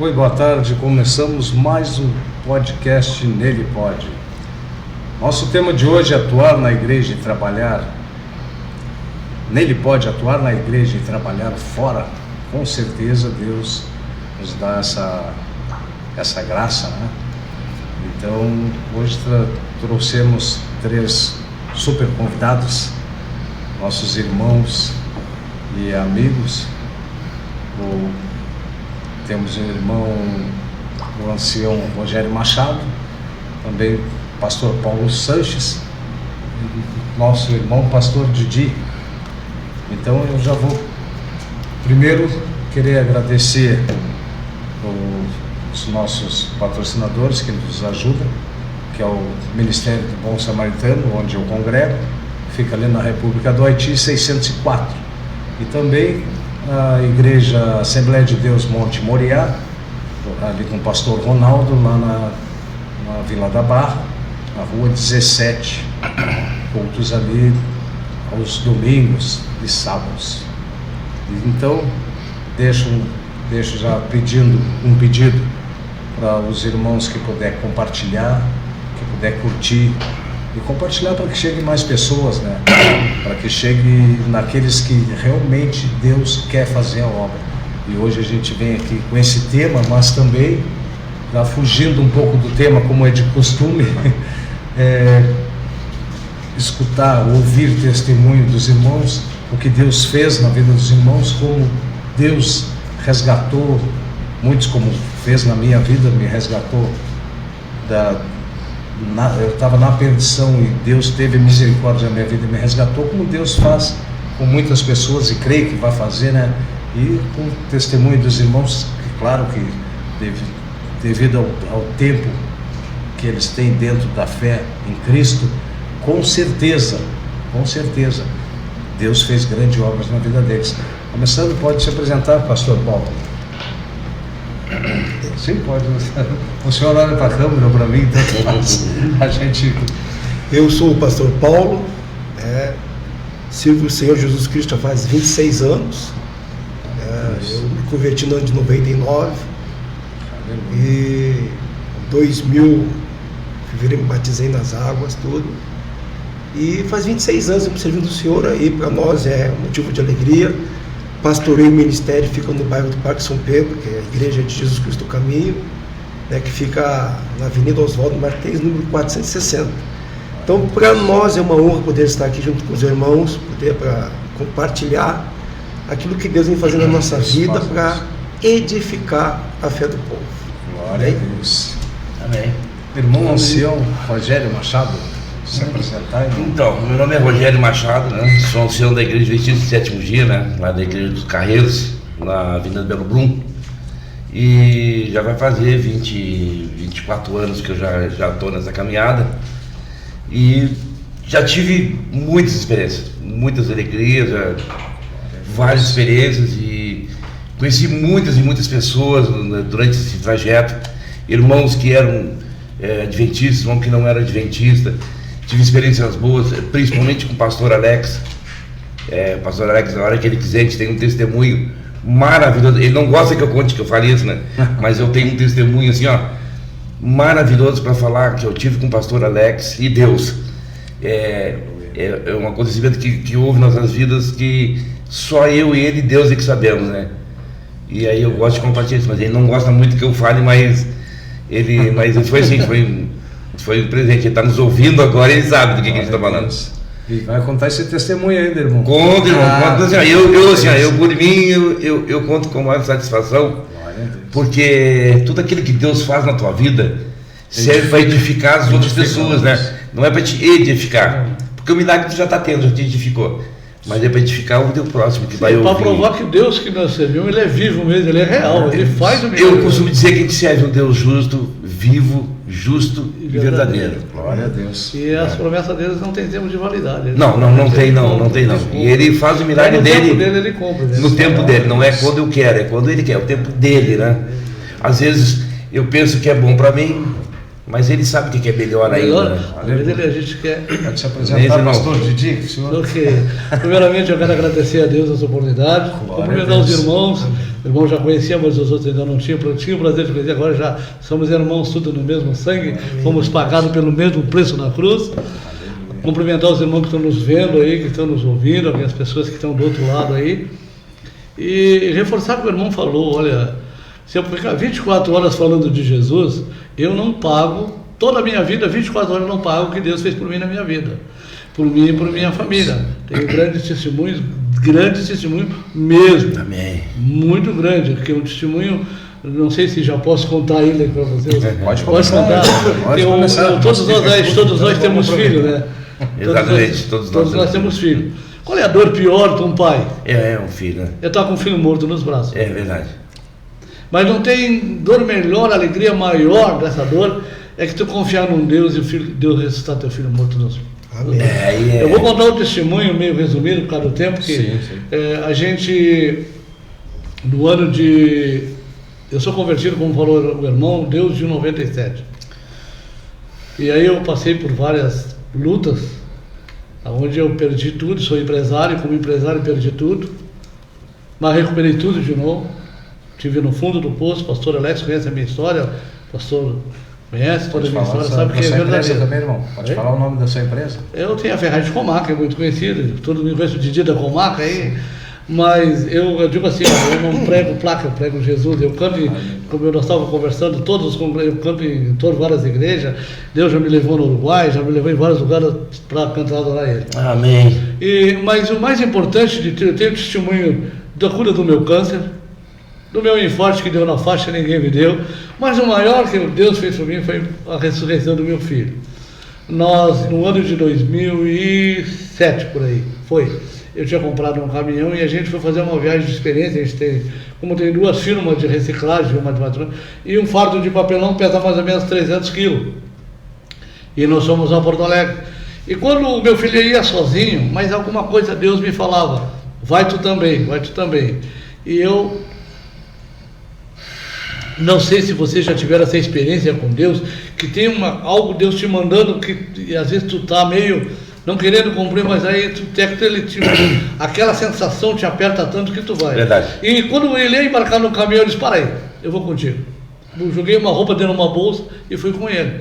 Oi, boa tarde. Começamos mais um podcast Nele Pode. Nosso tema de hoje é atuar na igreja e trabalhar. Nele pode atuar na igreja e trabalhar fora. Com certeza Deus nos dá essa graça, né? Então, hoje trouxemos 3 super convidados, nossos irmãos e amigos. Temos o irmão, o ancião Rogério Machado, também o pastor Paulo Sanches, nosso irmão pastor Didi. Então eu já vou primeiro querer agradecer os nossos patrocinadores que nos ajudam, que é o Ministério do Bom Samaritano, onde eu congrego, fica ali na República do Haiti 604, e também a Igreja Assembleia de Deus Monte Moriá, ali com o pastor Ronaldo, lá na Vila da Barra, na rua 17, cultos ali aos domingos e sábados. Então, deixo já um pedido para os irmãos que puder compartilhar, que puder curtir, e compartilhar para que chegue mais pessoas, né? Para que chegue naqueles que realmente Deus quer fazer a obra. E hoje a gente vem aqui com esse tema, mas também, já fugindo um pouco do tema, como é de costume, escutar, ouvir testemunho dos irmãos, o que Deus fez na vida dos irmãos, como Deus resgatou, muitos como fez na minha vida, me resgatou eu estava na perdição e Deus teve misericórdia na minha vida e me resgatou, como Deus faz com muitas pessoas e creio que vai fazer, né? E com o testemunho dos irmãos, claro que devido ao tempo que eles têm dentro da fé em Cristo, com certeza Deus fez grandes obras na vida deles. Começando, pode se apresentar, pastor Paulo. Sim, pode. O senhor olha para a câmera, para mim, tanto faz. Eu sou o pastor Paulo, sirvo o Senhor Jesus Cristo há faz 26 anos. Eu me converti no ano de 99 e em 2000 me batizei nas águas, tudo. E faz 26 anos eu servindo o Senhor aí, para nós é um motivo de alegria. Pastorei o ministério, fica no bairro do Parque São Pedro, que é a Igreja de Jesus Cristo do Caminho, que fica na Avenida Oswaldo Martins, número 460. Então, para nós é uma honra poder estar aqui junto com os irmãos, poder compartilhar aquilo que Deus vem fazendo na nossa vida para edificar a fé do povo. Glória a Deus. Amém. Irmão ancião Rogério Machado, se apresentar. Então, meu nome é Rogério Machado, né? Sou ancião da Igreja Adventista do Sétimo Dia, né? Lá da Igreja dos Carreiros, na Avenida Belo Brum. E já vai fazer 24 anos que eu já estou nessa caminhada. E já tive muitas experiências, muitas alegrias, várias experiências, e conheci muitas e muitas pessoas durante esse trajeto. Irmãos que eram adventistas, irmãos que não eram adventistas. Tive experiências boas, principalmente com o pastor Alex. Pastor Alex, na hora que ele quiser, a gente tem um testemunho maravilhoso. Ele não gosta que eu conte que eu falei isso, né? Mas eu tenho um testemunho assim, maravilhoso para falar que eu tive com o pastor Alex e Deus. É um acontecimento que houve nas nossas vidas que só eu e ele e Deus é que sabemos, né? E aí eu gosto de compartilhar isso, mas ele não gosta muito que eu fale, mas ele foi assim, foi um presente. Ele está nos ouvindo agora, ele sabe do que a gente está falando. E vai contar esse testemunho ainda, irmão. Conta, irmão. Conta assim, eu por mim, eu conto com maior satisfação, porque tudo aquilo que Deus faz na tua vida serve para edificar as outras pessoas, né? Não é para te edificar, porque o milagre tu já está tendo, já te edificou. Mas é para edificar o teu próximo que vai ouvir. Para provar que Deus que nós servimos, Ele é vivo mesmo, Ele é real, Ele faz o milagre. Eu costumo dizer que a gente serve um Deus justo, vivo, justo e verdadeiro. Glória a Deus. E as promessas deles não tem tempo de validade. Não tem. E Ele faz o milagre dele. No tempo dele, Ele cumpre. Né? No tempo dele, não é quando eu quero, é quando Ele quer, é o tempo dele, né? Às vezes eu penso que é bom para mim, mas Ele sabe o que é melhor ainda. Né? A gente quer. Pode se apresentar, pastor Didi, senhor. Porque, primeiramente, eu quero agradecer a Deus essa oportunidade, cumprimentar os irmãos, O irmão já conhecia, mas os outros ainda não tinham o prazer de conhecer, agora já somos irmãos tudo no mesmo sangue, fomos pagados pelo mesmo preço na cruz. Cumprimentar os irmãos que estão nos vendo aí, que estão nos ouvindo, as pessoas que estão do outro lado aí. E reforçar o que o irmão falou, olha, se eu ficar 24 horas falando de Jesus, eu não pago, toda a minha vida, 24 horas eu não pago o que Deus fez por mim na minha vida. Por mim e por minha família. Tenho grandes testemunhos mesmo. Amém. Muito grande, porque um testemunho, não sei se já posso contar ele para vocês. Pode contar. Todos nós temos filhos, né? Exatamente, todos nós temos filhos. Qual é a dor pior de um pai? É um filho, né? É estar com um filho morto nos braços. É verdade. Mas não tem dor melhor, alegria maior dessa dor, é que tu confiar num Deus e Deus ressuscitar teu filho morto nos braços. Amém. Eu vou contar um testemunho meio resumido por causa do tempo, que a gente, no ano de... Eu sou convertido, como falou o irmão, Deus de 97. E aí eu passei por várias lutas, onde eu perdi tudo, sou empresário, como empresário perdi tudo, mas recuperei tudo de novo. Estive no fundo do poço, pastor Alex conhece a minha história, pastor... Conhece toda a minha história, sabe que é verdadeiro. Também, irmão? Pode falar o nome da sua empresa? Eu tenho a Ferrari de Comaca, é muito conhecida, todo mundo conhece o Didi da Comaca aí, mas eu digo assim, eu não prego placa, eu prego Jesus, eu canto, como nós estávamos conversando, eu canto em várias igrejas, Deus já me levou no Uruguai, já me levou em vários lugares para cantar e adorar Ele. Amém. Mas o mais importante de ter, eu tenho testemunho da cura do meu câncer, do meu infarto que deu na faixa, ninguém me deu, mas o maior que Deus fez por mim foi a ressurreição do meu filho. Nós, no ano de 2007, por aí, eu tinha comprado um caminhão e a gente foi fazer uma viagem de experiência. A gente tem 2 firmas de reciclagem, uma de patrulha, e um fardo de papelão pesa mais ou menos 300 quilos. E nós fomos a Porto Alegre. E quando o meu filho ia sozinho, mas alguma coisa Deus me falava, vai tu também. E eu... Não sei se vocês já tiveram essa experiência com Deus, que tem algo Deus te mandando, que às vezes tu tá meio não querendo cumprir, mas aí aquela sensação te aperta tanto que tu vai. Verdade. E quando ele ia embarcar no caminhão, eu disse, para aí, eu vou contigo. Eu joguei uma roupa dentro de uma bolsa e fui com ele.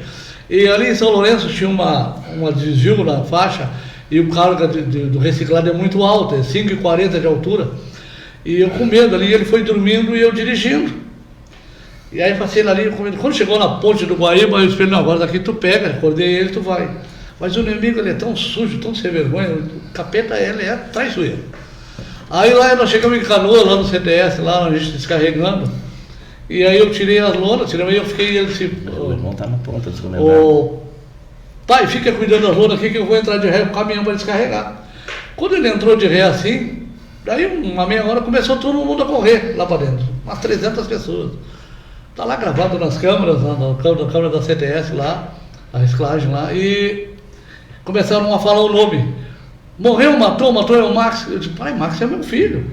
E ali em São Lourenço tinha uma desvio na faixa, e o carga do reciclado é muito alto, é 5,40 de altura. E eu com medo ali, ele foi dormindo e eu dirigindo. E aí passei ali, quando chegou na ponte do Guaíba, eu disse, não, agora daqui tu pega, acordei ele, tu vai. Mas o inimigo, ele é tão sujo, tão sem vergonha, o capeta, ele é traiçoeiro. Aí lá nós chegamos em Canoa, lá no CTS, lá a gente descarregando, e aí eu tirei as lonas, aí eu fiquei, ele disse... O irmão tá na ponta dos comentários. Pai, fica cuidando das lonas aqui que eu vou entrar de ré com o caminhão para descarregar. Quando ele entrou de ré assim, daí uma meia hora começou todo mundo a correr lá para dentro, umas 300 pessoas. Está lá gravado nas câmeras, na câmera da CTS lá, a reciclagem lá, e começaram a falar o nome. Morreu, matou é o Max. Eu disse, pai, Max é meu filho.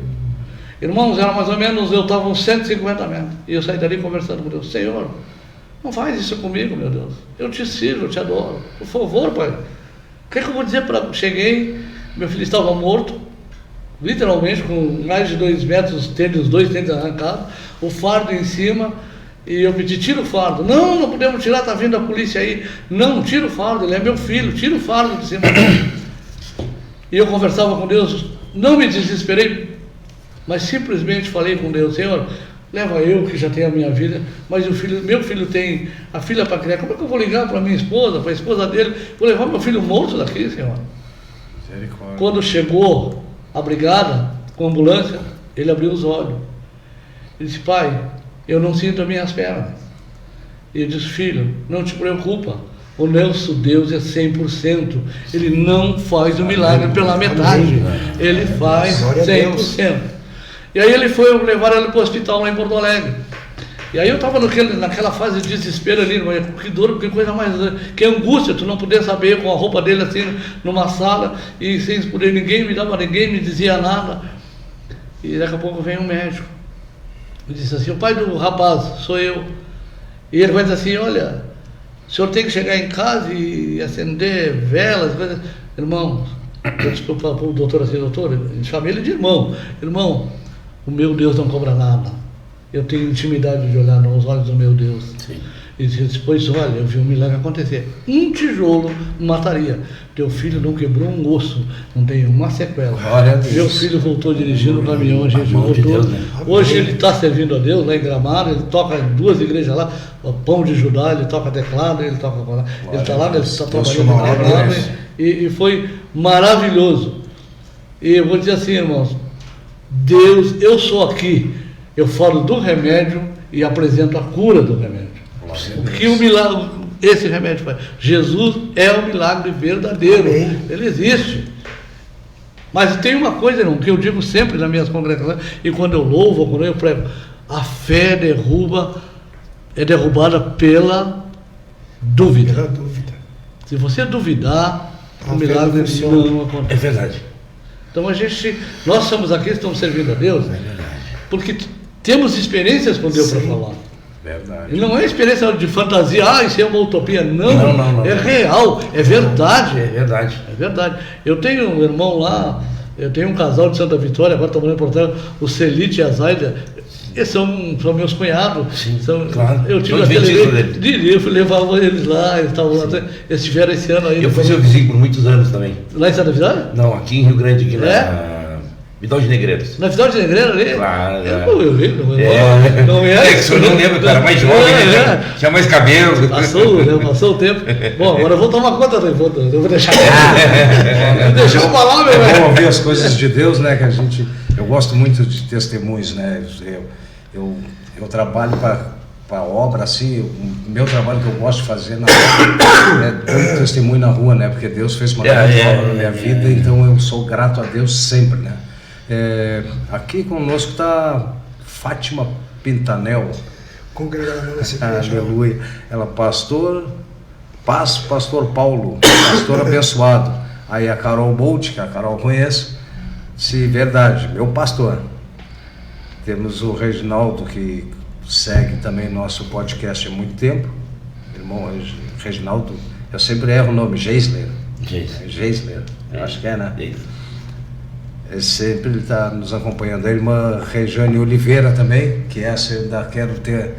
Irmãos, era mais ou menos, eu estava uns 150 metros. E eu saí dali conversando com Deus, Senhor, não faz isso comigo, meu Deus. Eu te sirvo, eu te adoro. Por favor, pai. O que é que eu vou dizer para... Cheguei, meu filho estava morto, literalmente, com mais de 2 metros, os 2 tênis arrancados, o fardo em cima. E eu pedi, tira o fardo. Não podemos tirar, está vindo a polícia aí. Não, tira o fardo, ele é meu filho, tira o fardo de cima dele. E eu conversava com Deus, não me desesperei, mas simplesmente falei com Deus, Senhor, leva eu que já tenho a minha vida, mas meu filho tem a filha para criar, como é que eu vou ligar para minha esposa, para a esposa dele, vou levar meu filho morto daqui, Senhor? Quando chegou a brigada com a ambulância, ele abriu os olhos. Ele disse, pai, eu não sinto as minhas pernas. E eu disse, filho, não te preocupa, o nosso Deus é 100%, Ele não faz o milagre pela metade, Ele faz 100%. E aí ele foi levar ele para o hospital lá em Porto Alegre. E aí eu estava naquela fase de desespero ali, que dor, que coisa mais, que angústia, tu não poder saber com a roupa dele assim, numa sala, e sem poder, ninguém me dizia nada. E daqui a pouco vem um médico. Eu disse assim, o pai do rapaz, sou eu. E ele vai dizer assim, olha, o senhor tem que chegar em casa e acender velas, coisas. Irmãos, eu disse para o doutor assim, doutor, chamei ele de irmão, o meu Deus não cobra nada. Eu tenho intimidade de olhar nos olhos do meu Deus. Sim. E depois, olha, eu vi um milagre acontecer. Um tijolo mataria. Teu filho não quebrou um osso, não tem uma sequela. Glória a Deus. Meu filho voltou dirigindo o caminhão, a gente mão de voltou. Deus, né? Hoje ele está servindo a Deus lá em Gramado, ele toca em 2 igrejas lá, o Pão de Judá, ele toca teclado, ele está lá, ele está Deus trabalhando chama a em Gramado, Deus. e foi maravilhoso. E eu vou dizer assim, irmãos, Deus, eu sou aqui, eu falo do remédio e apresento a cura do remédio. O que o milagre, esse remédio faz? Jesus é o milagre verdadeiro. Amém. Ele existe. Mas tem uma coisa, irmão, que eu digo sempre nas minhas congregações, e quando eu louvo, quando eu prego, a fé é derrubada pela dúvida. Pela dúvida. Se você duvidar, A o fé milagre não funciona. não É acontece. verdade. Então nós estamos aqui, estamos servindo a Deus, porque temos experiências com Deus para Sim. falar. Verdade. E não é experiência de fantasia, isso é uma utopia, não. Não. É real, é verdade. É verdade. É verdade. Eu tenho um irmão lá, eu tenho um casal de Santa Vitória, agora estão morando em Porto Alegre, o Celite e a Zaida. Eles são meus cunhados. Sim, São, claro. Eu tive São até adventistas eu fui levar eles lá, eles estavam lá, eles estiveram esse ano aí. Eu fui seu vizinho por muitos anos também. Lá em Santa Vitória? Não, aqui em Rio Grande, aqui É? na Vidal de Negreiros. Na Vitória de Negreira ali? Claro, Eu lembro. Não é? É que o senhor não lembra, cara, mais jovem, né? Tinha mais cabelo. Passou o tempo. Bom, agora eu vou tomar conta, eu vou deixar. Deixa eu falar, meu É bom velho. ouvir as coisas de Deus, né? Eu gosto muito de testemunhos, né? Eu trabalho para obra, assim, o meu trabalho que eu gosto de fazer na rua é dar testemunho na rua, né? Porque Deus fez uma grande obra na minha vida, então eu sou grato a Deus sempre, né? Aqui conosco está Fátima Pintanel. Congregação nessa igreja. Aleluia. Ela pastor Paulo, pastor abençoado. Aí a Carol Bolt, que a Carol conhece, se verdade, meu pastor. Temos o Reginaldo, que segue também nosso podcast há muito tempo. Irmão Reginaldo, eu sempre erro o nome, Geisler. Geisler, eu acho que é, né? Ele sempre está nos acompanhando. A irmã Rejane Oliveira também, que essa eu ainda quero ter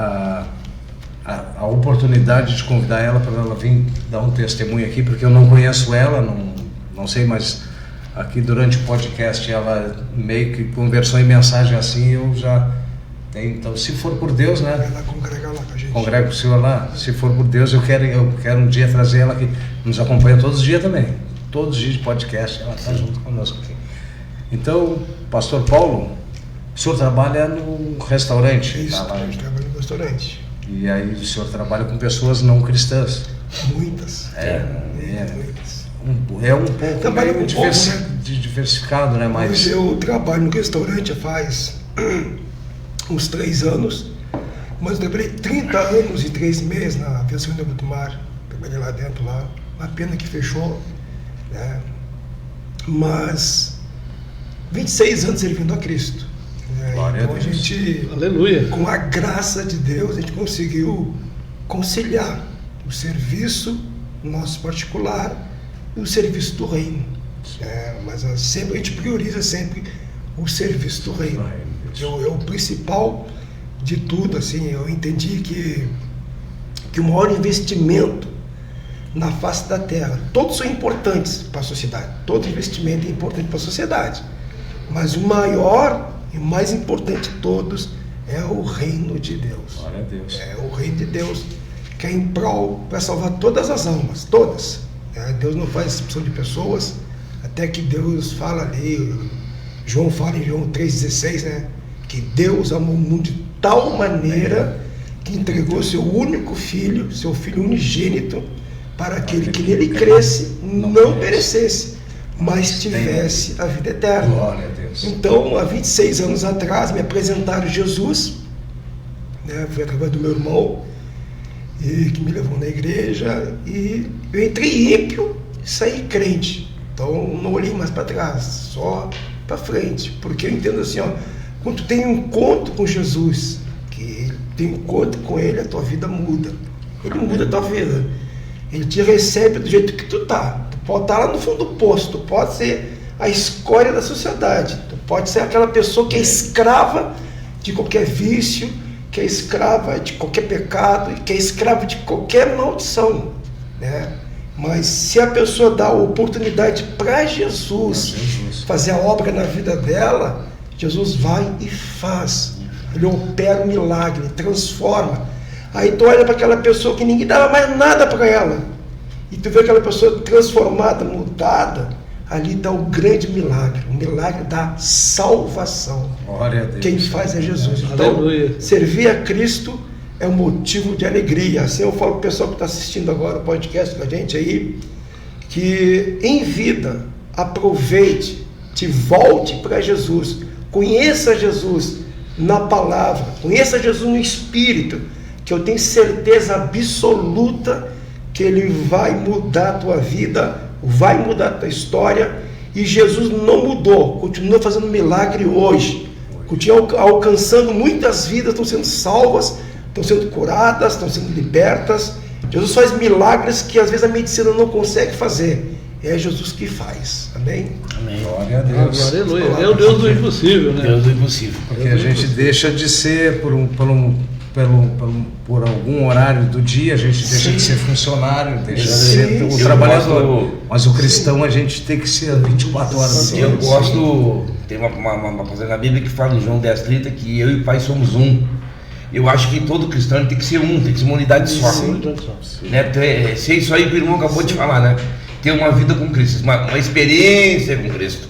a oportunidade de convidar ela para ela vir dar um testemunho aqui, porque eu não conheço ela, não sei, mas aqui durante o podcast ela meio que conversou em mensagem assim, eu já tenho. Então, se for por Deus, né? Ela congrega lá com a gente. Congrega o senhor lá. Se for por Deus, eu quero um dia trazer ela aqui. Nos acompanha todos os dias também. Todos os dias de podcast, ela está junto conosco aqui. Então, pastor Paulo, o senhor trabalha no restaurante. Isso, Tá a lá. gente trabalha no restaurante. E aí o senhor trabalha com pessoas não cristãs. Muitas. Muitas. É um pouco Trabalha meio com pouco, né? diversificado, né? Mas Hoje eu trabalho no restaurante faz uns 3 anos, mas eu trabalhei 30 anos e 3 meses na aviação do Mar. Trabalhei lá dentro, lá. Uma pena que fechou, né? Mas 26 anos servindo a Cristo. Né? Glória Então a a Deus. gente, Aleluia. com a graça de Deus, a gente conseguiu conciliar o serviço nosso particular e o serviço do reino. Mas sempre a gente prioriza sempre o serviço do reino. É o principal de tudo. Assim, eu entendi que o maior investimento na face da terra, todos são importantes para a sociedade, todo investimento é importante para a sociedade, mas o maior e mais importante de todos é o reino de Deus. glória a Deus. É o reino de Deus que é em prol para salvar todas as almas, todas. Deus não faz exceção de pessoas, até que Deus fala ali, João fala em João 3,16, né? Que Deus amou o mundo de tal maneira que entregou seu único filho, seu filho unigênito, para aquele que nele cresce, não perecesse, mas tivesse a vida eterna. Glória a Deus. Então, há 26 anos atrás, me apresentaram Jesus, né? Foi através do meu irmão, e que me levou na igreja, e eu entrei ímpio e saí crente. Então, não olhei mais para trás, só para frente, porque eu entendo assim, ó, quando tu tem um encontro com Jesus, que tem um encontro com Ele, a tua vida muda. Ele muda a tua vida. Ele te recebe do jeito que tu tá. Tu pode estar lá no fundo do poço, tu pode ser a escória da sociedade. Tu pode ser aquela pessoa que é escrava de qualquer vício, que é escrava de qualquer pecado, que é escrava de qualquer maldição, né? Mas se a pessoa dá a oportunidade para Jesus fazer a obra na vida dela, Jesus vai e faz. Ele opera um milagre, transforma. Aí tu olha para aquela pessoa que ninguém dava mais nada para ela, e tu vê aquela pessoa transformada, mudada. Ali está o grande milagre, o milagre da salvação. Glória a Deus. Quem faz é Jesus. Então, Aleluia. servir a Cristo é um motivo de alegria. Assim eu falo para o pessoal que está assistindo agora o podcast com a gente aí, que em vida aproveite, te volte para Jesus, conheça Jesus na palavra, conheça Jesus no Espírito, que eu tenho certeza absoluta que Ele vai mudar a tua vida, vai mudar a tua história. E Jesus não mudou, continua fazendo milagre hoje, continua alcançando muitas vidas, estão sendo salvas, estão sendo curadas, estão sendo libertas. Jesus faz milagres que às vezes a medicina não consegue fazer. É Jesus que faz. Amém? Amém. Glória a Deus. Aleluia. É o Deus do impossível, né? Deus do impossível. Porque a gente deixa de ser por algum horário do dia, a gente deixa de ser funcionário, deixa de ser o trabalhador. Mas o cristão a gente tem que ser 24 horas do dia. Eu gosto, tem uma passagem na Bíblia que fala em João 10:30 que eu e o Pai somos um. Eu acho que todo cristão tem que ser um, tem que ser uma unidade só. Né? Ser isso aí que o irmão acabou de falar, né? Ter uma vida com Cristo, uma experiência com Cristo.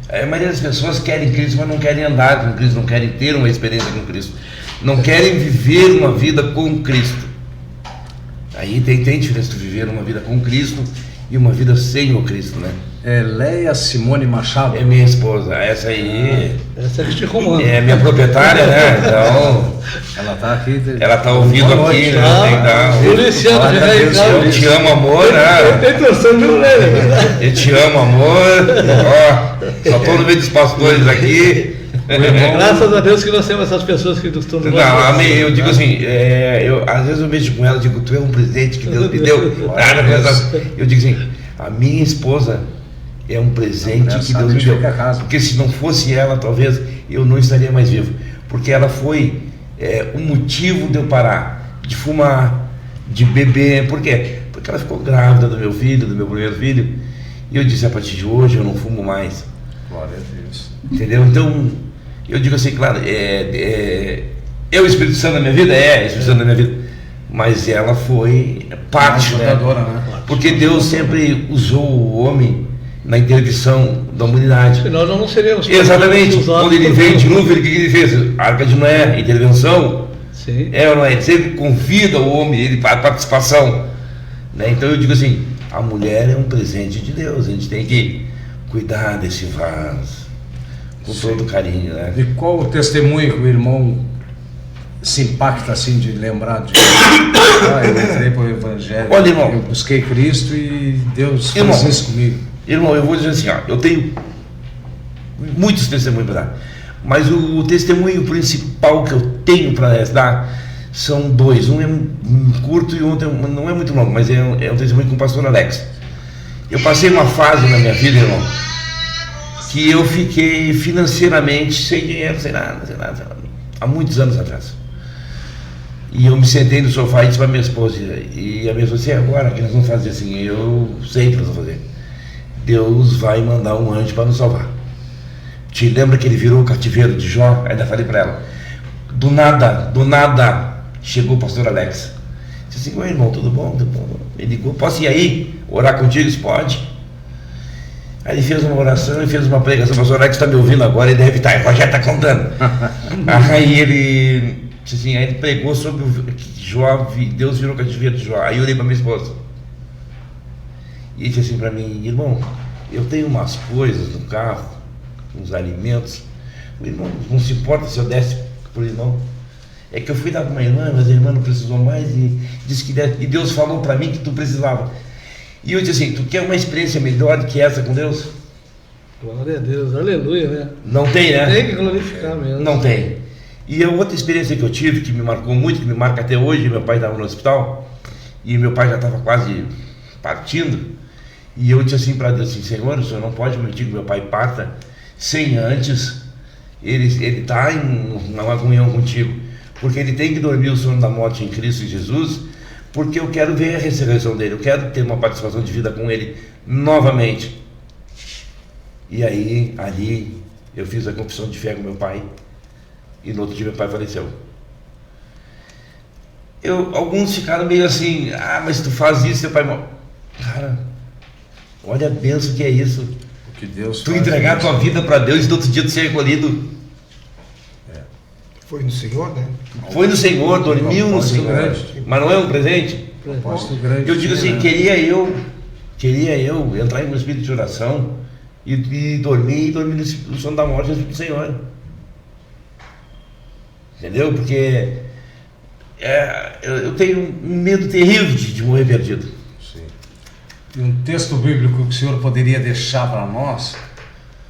A maioria das pessoas querem Cristo, mas não querem andar com Cristo, não querem ter uma experiência com Cristo, não querem viver uma vida com Cristo. Aí tem diferença de viver uma vida com Cristo e uma vida sem o Cristo, né? É Leia Simone Machado. É minha esposa, essa aí Essa é que te comanda. é minha proprietária, né? Então, Ela está aqui. ela tá ouvindo Boa aqui, noite. né? Tem que dar- O Luciano Glória já a veio Deus, cá. Eu te amo, amor, né? Tem torção de mulher, né? Eu te amo, amor. Ó, só tô no meio dos pastores aqui. Graças a Deus que nós temos essas pessoas que estão no Não, amém. Eu digo assim, às vezes eu vejo com ela, digo, tu é um presente que Deus me deu. Eu digo assim, a minha esposa é um presente que Deus me deu. Porque se não fosse ela, talvez eu não estaria mais vivo. Porque ela foi o motivo de eu parar de fumar, de beber. Por quê? Porque ela ficou grávida do meu filho, do meu primeiro filho. E eu disse, a partir de hoje eu não fumo mais. Glória a Deus. Entendeu? Então, eu digo assim, claro, é o Espírito Santo da minha vida? É o Espírito Santo da minha vida. Mas ela foi parte, né? Né? Porque Deus sempre usou o homem na interdição da humanidade. Senão nós não seríamos. Exatamente. usados Quando ele por veio Deus. de novo, o que ele fez? Arca de Noé, intervenção. Sim. Ou não é? Ele sempre convida o homem ele para a participação. Né? Então eu digo assim, a mulher é um presente de Deus. A gente tem que cuidar desse vaso com todo carinho, né? E qual o testemunho que o irmão se impacta assim de lembrar de eu entrei para o Evangelho, Olha, irmão. eu busquei Cristo e Deus Irmão. fez isso comigo. Irmão, eu vou dizer assim, ó, eu tenho muitos testemunhos para dar, mas o testemunho principal que eu tenho para dar são dois. Um é curto e o outro não é muito longo, mas é um testemunho com o pastor Alex. Eu passei uma fase na minha vida, irmão, que eu fiquei financeiramente sem dinheiro, sem nada, há muitos anos atrás. E eu me sentei no sofá e disse para minha esposa, e a minha esposa disse, agora que nós vamos fazer assim? Eu sei o que nós vamos fazer. Deus vai mandar um anjo para nos salvar. Te lembra que ele virou o cativeiro de Jó? Ainda falei para ela. Do nada, chegou o pastor Alex. Disse assim, oi irmão, tudo bom? Tudo bom? Ele ligou, posso ir aí? Orar contigo? Disse, pode. Aí ele fez uma oração e fez uma pregação. O pastor Alex está me ouvindo agora, ele deve estar, já está contando. Aí ele disse assim, aí ele pregou sobre que Jó, Deus virou o cativeiro de Jó. Aí eu olhei para minha esposa e disse assim para mim, irmão, eu tenho umas coisas no carro, uns alimentos. O irmão não se importa se eu desse para o irmão. É que eu fui dar para uma irmã, mas a irmã não precisou mais e disse que e Deus falou para mim que tu precisava. E eu disse assim, tu quer uma experiência melhor do que essa com Deus? Glória a Deus, aleluia, né? Não tem, né? Tem que glorificar mesmo. Não tem. E a outra experiência que eu tive, que me marcou muito, que me marca até hoje, meu pai estava no hospital, e meu pai já estava quase partindo, E eu disse assim para Deus, assim, Senhor, o Senhor não pode permitir que meu pai parta sem antes ele estar em uma comunhão contigo, porque ele tem que dormir o sono da morte em Cristo Jesus, porque eu quero ver a ressurreição dele, eu quero ter uma participação de vida com ele novamente. E aí, ali, eu fiz a confissão de fé com meu pai, e no outro dia meu pai faleceu. Alguns ficaram meio assim, mas tu faz isso, teu pai morre. Cara, olha a bênção que é isso. O que Deus tu faz, entregar a tua vida para Deus e no outro dia tu ser recolhido. Foi no Senhor, né? Foi no Senhor, dormiu no Senhor. Grande. Mas não é um presente? Propósito grande. Eu digo assim, né? queria eu entrar em um espírito de oração e dormir no sono da morte do Senhor. Entendeu? Porque eu tenho um medo terrível de morrer perdido. Sim. E um texto bíblico que o senhor poderia deixar para nós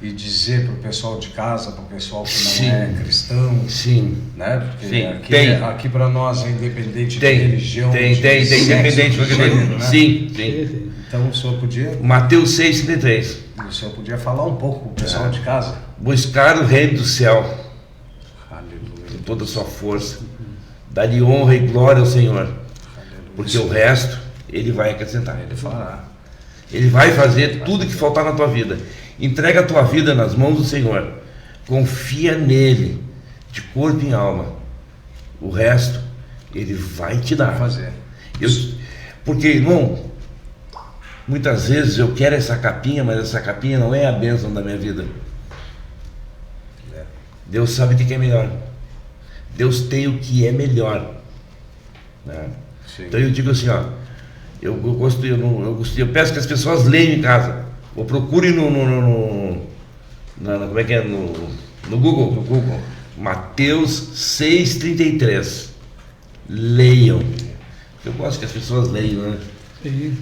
e dizer para o pessoal de casa, para o pessoal que não Sim. é cristão, Sim. né? Porque Sim. aqui para nós é independente Tem. de religião, Tem, de sexo, independente de gênero, né? Sim. Então o senhor podia, Mateus 6,33. falar um pouco com o pessoal de casa. Buscar o reino do céu com Aleluia. toda a sua força. Dar-lhe honra e glória ao Senhor. Porque o resto, Ele vai acrescentar. Ele fará. Ele vai fazer tudo que faltar na tua vida. Entrega a tua vida nas mãos do Senhor. Confia nele, de corpo e alma. O resto, Ele vai te dar. Vai fazer. Porque, irmão, muitas vezes eu quero essa capinha, mas essa capinha não é a bênção da minha vida. Deus sabe o que é melhor. Deus tem o que é melhor. Né? Então eu digo assim, eu peço que as pessoas leiam em casa, ou procurem no Google. No Google. Mateus 6,33. Leiam. Eu gosto que as pessoas leiam, né? Sim.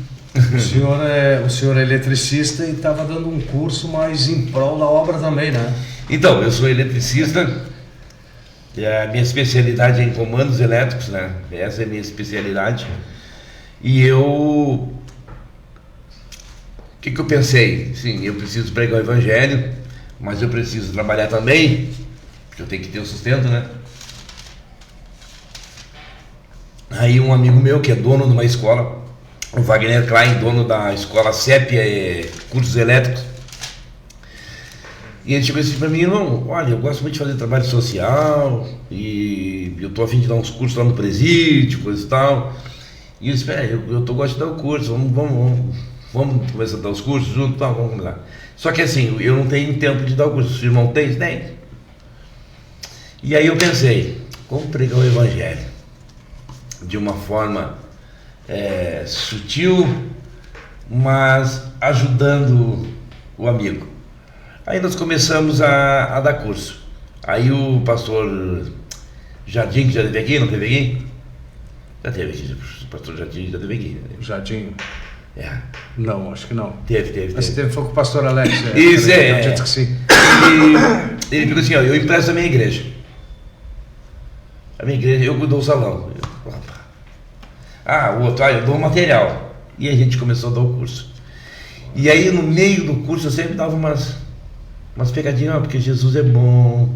O senhor é eletricista e estava dando um curso, mas em prol da obra também, né? Então, eu sou eletricista. E a minha especialidade é em comandos elétricos, né? Essa é a minha especialidade. E o que eu pensei? Sim, eu preciso pregar o evangelho, mas eu preciso trabalhar também, porque eu tenho que ter o sustento, né? Aí um amigo meu, que é dono de uma escola, o Wagner Klein, dono da escola Sépia Cursos Elétricos, e ele chegou assim para mim, irmão, olha, eu gosto muito de fazer trabalho social, e eu tô a fim de dar uns cursos lá no presídio, coisa e tal. E eu disse, eu tô gostando de dar o curso, vamos começar a dar os cursos junto, tá, vamos começar. Só que assim, eu não tenho tempo de dar o curso, o irmão tem? Tem. E aí eu pensei, como pregar o evangelho? De uma forma sutil, mas ajudando o amigo. Aí nós começamos a dar curso. Aí o pastor Jardim, que já teve aqui, não teve aqui? Já teve aqui, o pastor Jardim já teve aqui. Jardim? É. Não, acho que não. Teve. Mas você foi com o pastor Alex. Isso, Eu acredito que sim. Ele ficou assim, eu empresto a minha igreja. A minha igreja, eu dou o salão. O outro, eu dou o material. E a gente começou a dar o curso. E aí no meio do curso eu sempre dava umas pegadinhas, porque Jesus é bom,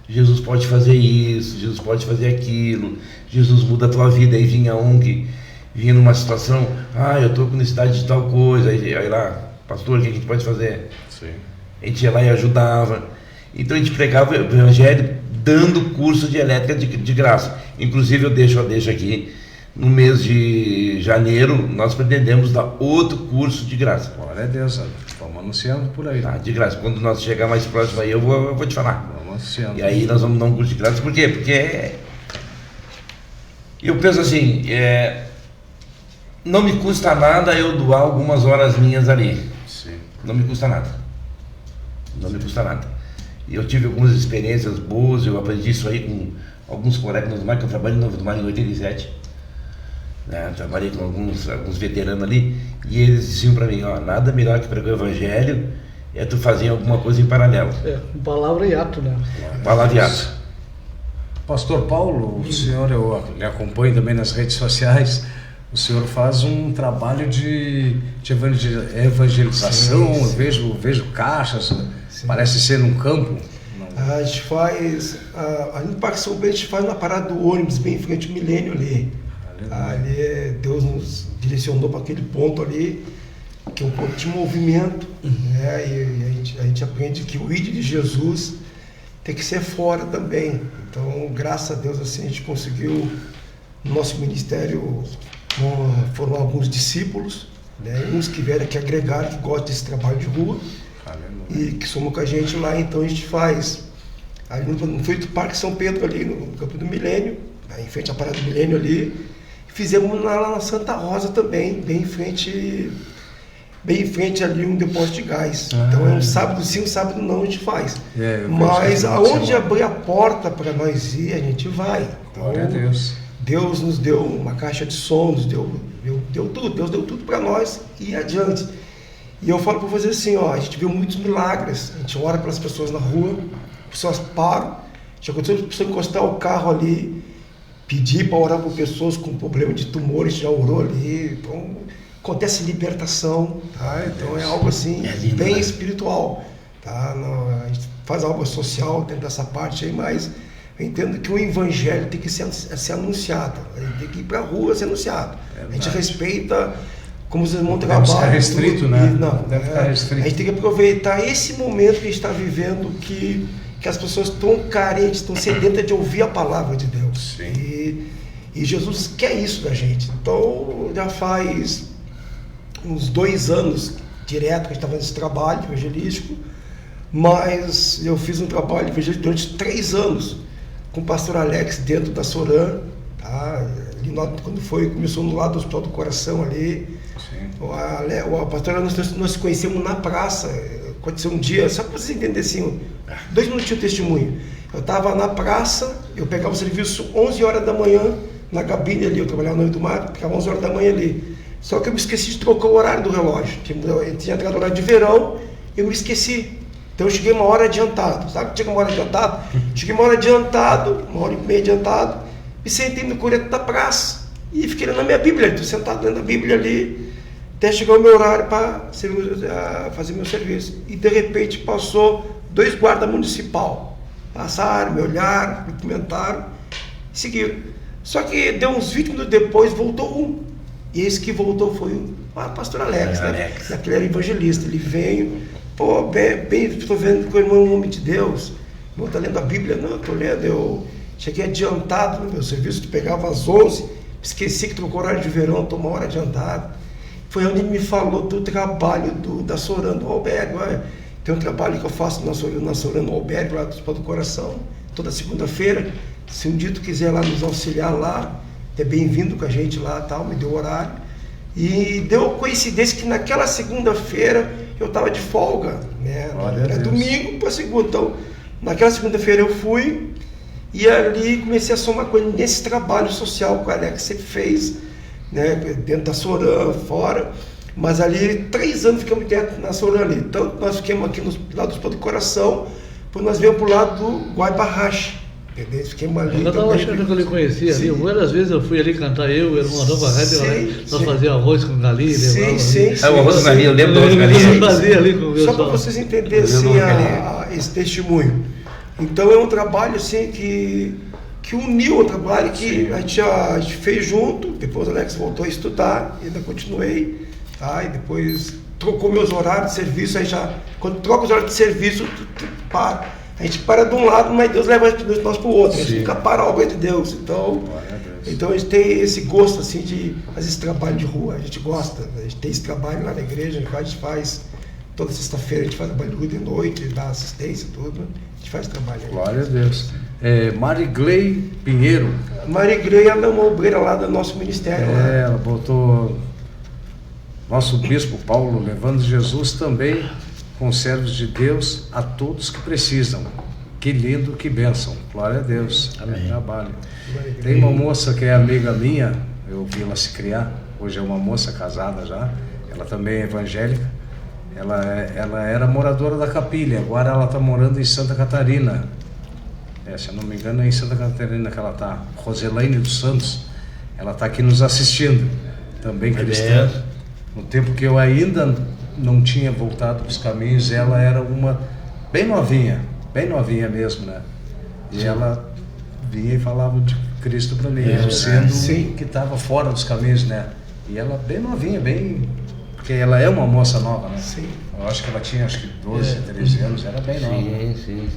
Jesus pode fazer isso, Jesus pode fazer aquilo, Jesus muda a tua vida. Aí vinha um que vinha numa situação, eu estou com necessidade de tal coisa, aí lá, pastor, o que a gente pode fazer? Sim. A gente ia lá e ajudava. Então a gente pregava o evangelho dando curso de elétrica de graça. Inclusive eu deixo aqui, no mês de janeiro nós pretendemos dar outro curso de graça. Glória a Deus, vamos anunciando por aí. Tá, de graça. Quando nós chegar mais próximo aí eu vou te falar. Vamos anunciando. E aí nós vamos dar um curso de graça. Por quê? Porque eu penso assim, não me custa nada eu doar algumas horas minhas ali. Sim. Não me custa nada. Não me custa nada. E eu tive algumas experiências boas, eu aprendi isso aí com alguns colegas do mar, que eu trabalhei no Novo do Mar em 87. Né? Trabalhei com alguns veteranos ali, e eles diziam para mim, nada melhor que pregar o evangelho é tu fazer alguma coisa em paralelo. Palavra e ato, né? Palavra e ato. Pastor Paulo, o senhor, eu lhe acompanho também nas redes sociais, o senhor faz um trabalho de evangelização. Sim, sim. Eu vejo caixas, parece ser num campo. A gente faz, ali no Parque São Bento, a gente faz uma parada do ônibus bem em frente ao Milênio ali. Ali Deus nos direcionou para aquele ponto ali, que é um ponto de movimento, né? E a gente aprende que o ID de Jesus tem que ser fora também. Então, graças a Deus, assim, a gente conseguiu, no nosso ministério, foram alguns discípulos, né? Uns que vieram aqui agregar, que gostam desse trabalho de rua, e que somam com a gente lá. Então a gente faz ali no Parque São Pedro, ali no Campo do Milênio, em frente à Parada do Milênio ali. Fizemos lá na Santa Rosa também, bem em frente ali um depósito de gás. Então é um sábado sim, um sábado não a gente faz. Mas aonde abrir a porta para nós ir, a gente vai. Então, glória a Deus. Deus nos deu uma caixa de som, deu tudo, Deus deu tudo para nós e adiante. E eu falo para vocês assim, a gente viu muitos milagres. A gente ora pelas pessoas na rua, as pessoas param, já aconteceu a pessoa encostar o carro ali, pedir para orar por pessoas com problema de tumor, a gente já orou ali. Então acontece libertação, tá? Então é algo assim, bem espiritual, tá? A gente faz algo social dentro dessa parte aí, mas eu entendo que o evangelho tem que ser anunciado, tem que ir para a rua ser anunciado. A gente respeita como os irmãos trabalham. Deve ficar restrito, né? Não, deve ficar restrito. A gente tem que aproveitar esse momento que a gente está vivendo, que as pessoas estão carentes, estão sedentas de ouvir a palavra de Deus. Sim. E Jesus quer isso da gente. Então já faz uns 2 anos direto que a gente estava nesse trabalho evangelístico, mas eu fiz um trabalho evangelístico durante 3 anos com o pastor Alex dentro da Soran, tá? Ali quando começou no lado do Hospital do Coração ali. O pastor Alex, nós conhecemos na praça. Aconteceu um dia, só para vocês entenderem assim, 2 minutinhos de testemunho. Eu estava na praça, eu pegava o serviço 11 horas da manhã na cabine ali, eu trabalhava no 8 do Mar, ficava 11 horas da manhã ali. Só que eu me esqueci de trocar o horário do relógio. Eu tinha entrado no horário de verão, eu me esqueci. Então eu cheguei 1 hora adiantado. Sabe que chega 1 hora adiantado? Cheguei 1 hora adiantado, 1h30 adiantado, e sentei no coreto da praça e fiquei lendo a minha Bíblia. Estou sentado lendo a Bíblia ali, até chegar o meu horário para fazer meu serviço. E de repente passou 2 guardas municipal. Passaram, me olharam, me comentaram, seguiram. Só que deu uns 20 minutos depois, voltou um. E esse que voltou foi o pastor Alex, né? Aquele era evangelista. Ele veio, estou vendo que o irmão é um homem de Deus. O irmão está lendo a Bíblia? Não, estou lendo. Eu cheguei adiantado no meu serviço, tu pegava às 11, esqueci que trocou horário de verão, estou 1 hora adiantado. Foi onde ele me falou do trabalho da Soran, do albergue. Tem um trabalho que eu faço na Soran, no albergue, lá do Hospital do Coração, toda segunda-feira. Se um dia tu quiser lá nos auxiliar lá, é bem-vindo com a gente lá, tal, me deu horário. E deu coincidência que naquela segunda-feira eu estava de folga, né? Era domingo para segunda. Então, naquela segunda-feira eu fui e ali comecei a somar coisa nesse trabalho social que o Alex sempre fez, né? Dentro da Soran, fora. Mas ali 3 anos ficamos dentro na Soran ali. Então nós ficamos aqui no lado do Hospital do Coração, depois nós viemos para o lado do Guaibarrache. Eu estava achando que eu lhe conhecia ali. Várias vezes eu fui ali cantar, eu e o irmão Adão Barreto, nós fazíamos arroz com galinha. Sim. O arroz com galinha, eu lembro do arroz com galinha. Fazia ali com o só para vocês entenderem assim, esse testemunho. Então é um trabalho assim que uniu o trabalho que a gente fez junto. Depois o Alex voltou a estudar, ainda continuei, tá? E depois trocou meus horários de serviço. Aí já, quando troca os horários de serviço, tu para. A gente para de um lado, mas Deus leva nós para o outro. A gente nunca para a obra de Deus. Então a gente tem esse gosto assim, de fazer esse trabalho de rua. A gente gosta. A gente tem esse trabalho lá na igreja. A gente faz toda sexta-feira, a gente faz trabalho de noite, dá assistência, tudo. A gente faz trabalho aí. Glória a Deus. Marigley Pinheiro. Marigley é uma obreira lá do nosso ministério. Ela botou nosso bispo Paulo, levando Jesus também com servos de Deus a todos que precisam. Que lindo, que bênção. Glória a Deus. Amém. Trabalho. Tem uma moça que é amiga minha, eu vi ela se criar, hoje é uma moça casada já, ela também é evangélica, ela era moradora da Capilha, agora ela está morando em Santa Catarina. Se eu não me engano é em Santa Catarina que ela está, Roselaine dos Santos, ela está aqui nos assistindo. também cristã. No tempo que eu ainda não tinha voltado para os caminhos, ela era uma bem novinha mesmo, né? E ela vinha e falava de Cristo para mim, eu sendo que estava fora dos caminhos, né? E ela bem novinha, porque ela é uma moça nova, né? Sim. Eu acho que ela tinha 12, 13 anos, era bem nova. Sim.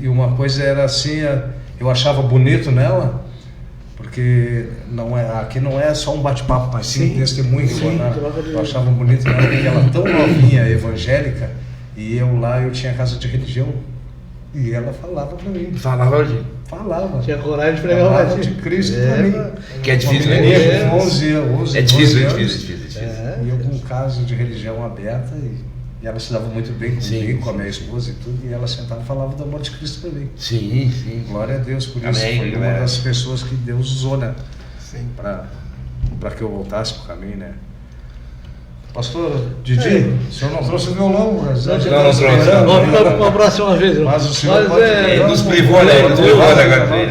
E uma coisa era assim, eu achava bonito nela, porque aqui não é só um bate-papo, mas sim um testemunho. Eu achava bonito nela, porque ela tão novinha, evangélica, e eu tinha casa de religião, e ela falava para mim. Falava hoje? Falava. Tinha coragem de pregar falava de Cristo para mim. Que é difícil, né? Com 11 anos. É difícil. E eu com casa de religião aberta, e ela se dava muito bem comigo, com a minha esposa e tudo, e ela sentava e falava do amor de Cristo para mim. Sim. Glória a Deus por isso. Amém, foi uma das pessoas que Deus usou, né? Sim. Para que eu voltasse para o caminho, né? Pastor Didi, o senhor não trouxe o violão, mas não trouxe. Vamos para a próxima vez. Mas o senhor pode... nos privou, né?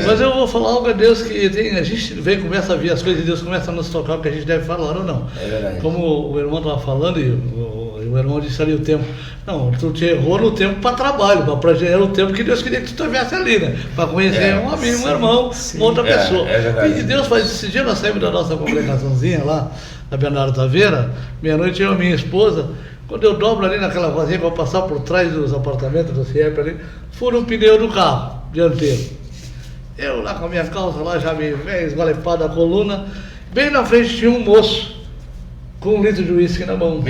Mas eu vou falar algo a Deus que a gente começa a ver as coisas e Deus começa a nos tocar o que a gente deve falar ou não. É verdade. Como o irmão estava falando, e o irmão disse ali o tempo. Não, tu te errou no tempo para trabalho, era o tempo que Deus queria que tu estivesse ali, né? Para conhecer um amigo, um irmão, uma outra pessoa. E Deus faz. Esse dia nós saímos da nossa congregaçãozinha lá, na Bernardo Taveira, meia-noite eu e minha esposa, quando eu dobro ali naquela vasinha para passar por trás dos apartamentos do CIEP ali, fura o pneu do carro dianteiro. Eu lá com a minha calça lá, já me esgualepada a coluna, bem na frente tinha um moço com 1 litro de uísque na mão.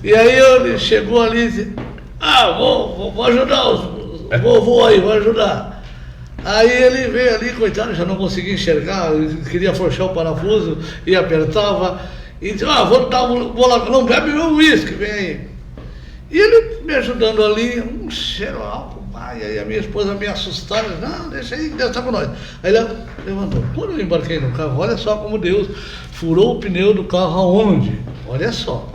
E aí ele chegou ali e disse, vou ajudar o vovô aí, vou ajudar. Aí ele veio ali, coitado, já não conseguia enxergar, queria afrouxar o parafuso e apertava. E disse, vou lá, não bebe meu uísque, vem aí. E ele me ajudando ali, um cheiro álcool, e aí a minha esposa me assustava, não, deixa aí, Deus está com nós. Aí ele levantou. Quando eu embarquei no carro, olha só como Deus furou o pneu do carro aonde? Olha só.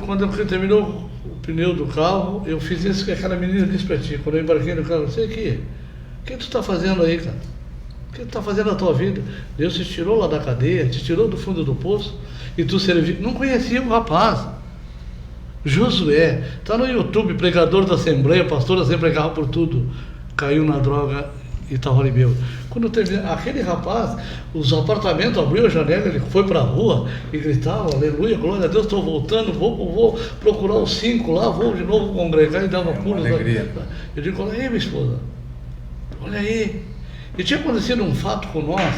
Quando terminou o pneu do carro, eu fiz isso que aquela menina disse para ti. Quando eu embarquei no carro, eu disse, o que tu está fazendo aí, cara? O que tu está fazendo na tua vida? Deus te tirou lá da cadeia, te tirou do fundo do poço e tu serviu. Não conhecia o rapaz. Josué, está no YouTube, pregador da Assembleia, pastor da Assembleia, pregava por tudo. Caiu na droga e estava ali meu. Quando terminou, aquele rapaz, os apartamentos, abriu a janela, ele foi para a rua e gritava, aleluia, glória a Deus, estou voltando, vou procurar os 5 lá, vou de novo congregar e dar uma pulo. Eu digo, olha aí, minha esposa, olha aí. E tinha acontecido um fato com nós,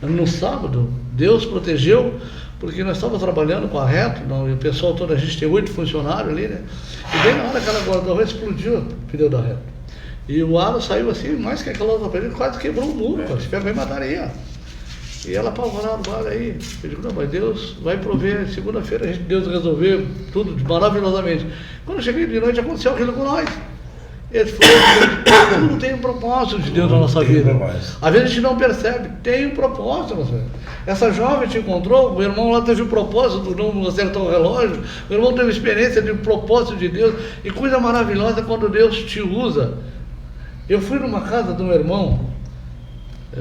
no sábado, Deus protegeu, porque nós estávamos trabalhando com a Reto, o pessoal todo, a gente tem 8 funcionários ali, né? E bem na hora que ela guarda explodiu o pneu da Reto. E o aro saiu assim, mais que aquela outra parede, quase quebrou o muro, se pega aí mataria. E ela apavorada, olha aí. Eu digo, não, mas Deus vai prover, segunda-feira Deus resolveu tudo maravilhosamente. Quando eu cheguei de noite, aconteceu aquilo com nós. Ele falou, tudo tem um propósito de Deus na nossa vida. Às vezes a gente não percebe, tem um propósito na nossa vida. Essa jovem te encontrou, o irmão lá teve o propósito, não acertou o relógio, o irmão teve experiência de propósito de Deus, e coisa maravilhosa quando Deus te usa. Eu fui numa casa de um irmão,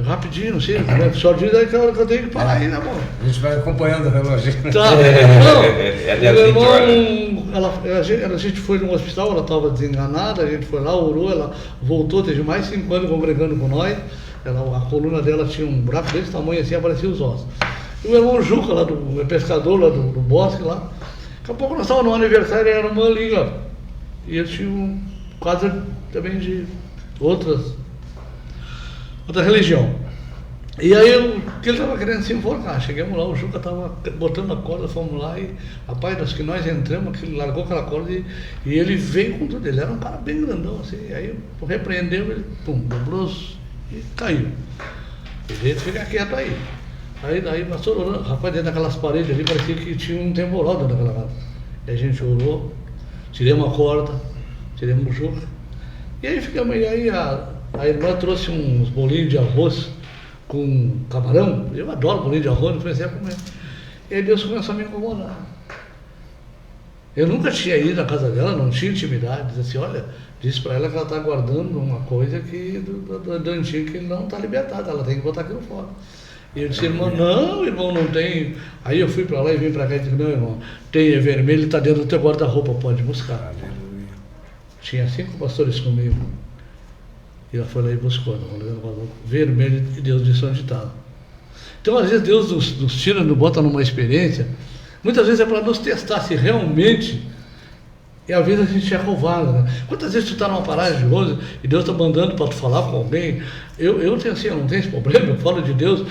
rapidinho, não sei, só diz aí que eu tenho que parar aí, né, amor? A gente vai acompanhando o relógio. Tá, não, meu irmão, a gente foi num hospital, ela estava desenganada, a gente foi lá, orou, ela voltou, teve mais 5 anos congregando com nós, a coluna dela tinha um buraco desse tamanho assim, aparecia os ossos. E o irmão Juca, lá do pescador, lá do bosque, lá, daqui a pouco nós estávamos no aniversário, era uma liga, e ele tinha casa também de outra religião. E aí ele estava querendo se enforcar. Chegamos lá, o Juca estava botando a corda, fomos lá e, rapaz, que nós entramos, ele largou aquela corda e ele veio com tudo. Ele era um cara bem grandão, assim. Aí repreendeu, ele, dobrou e caiu. E a gente fica quieto aí. Aí daí passou orando, rapaz, dentro daquelas paredes ali, parecia que tinha um temporal dentro daquela casa. E a gente orou, tiramos a corda, tiramos o Juca. E aí ficamos, e aí a irmã trouxe uns bolinhos de arroz com camarão. Eu adoro bolinho de arroz, não comecei a comer. E aí Deus começou a me incomodar. Eu nunca tinha ido na casa dela, não tinha intimidade. Disse assim, olha, disse para ela que ela está guardando uma coisa que do antigo que não está libertada, ela tem que botar aquilo fora. E eu disse, irmão, não tem. Aí eu fui para lá e vim para cá e disse, não, irmão, tem, é vermelho, está dentro do teu guarda-roupa, pode buscar. Aleluia. Tinha 5 pastores comigo. E ela foi lá e buscou, vermelho, e Deus disse onde estava. Então, às vezes, Deus nos tira, nos bota numa experiência, muitas vezes é para nos testar se realmente, e às vezes a gente é roubado, né? Quantas vezes tu está numa paragem de ônibus e Deus está mandando para tu falar com alguém? Eu tenho assim, eu não tenho esse problema, eu falo de Deus.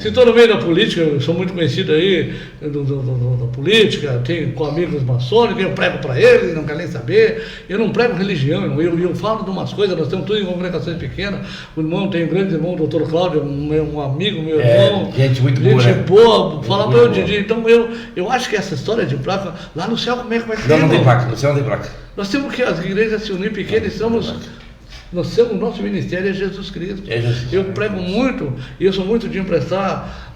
Se estou no meio da política, eu sou muito conhecido aí da política, tenho com amigos maçônicos, eu prego para eles, não quero nem saber. Eu não prego religião, eu falo de umas coisas, nós temos tudo em congregações pequenas. O irmão, tem um grande irmão, o doutor Cláudio, um amigo, meu irmão. Gente muito boa. Gente boa, fala para eu, Didi. Então eu acho que essa história de placa, lá no céu, como é que vai ser? Não tem placa, no céu não tem placa. Nós temos que as igrejas se unir pequenas, o nosso ministério é Jesus Cristo. Eu prego muito, e eu sou muito de emprestar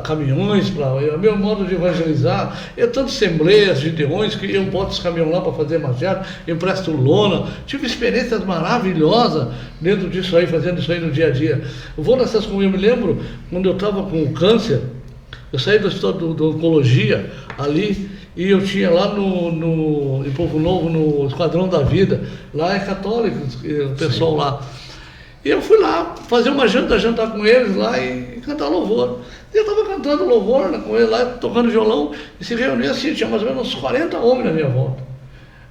caminhões, meu modo de evangelizar, tanto assembleias, gideões, que eu boto os caminhões lá para fazer marchado, empresto lona, tive experiências maravilhosas dentro disso aí, fazendo isso aí no dia a dia. Eu vou nessas comunidades, eu me lembro, quando eu estava com câncer, eu saí do hospital da oncologia ali, e eu tinha lá em Povo Novo, no Esquadrão da Vida, lá é católico, o pessoal lá. E eu fui lá fazer uma jantar com eles lá e cantar louvor. E eu estava cantando louvor, né, com eles lá, tocando violão, e se reunia assim, tinha mais ou menos uns 40 homens na minha volta.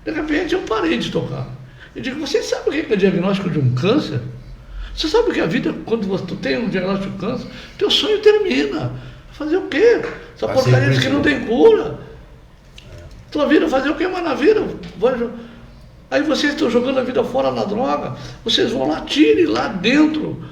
De repente eu parei de tocar. Eu digo, vocês sabem o que é diagnóstico de um câncer? Você sabe que a vida, quando você tem um diagnóstico de câncer, teu sonho termina. Fazer o quê? Essa porcaria diz que não tem cura. Tua vida, fazer o que mais na vida? Aí vocês estão jogando a vida fora na droga, vocês vão lá, tirem lá dentro,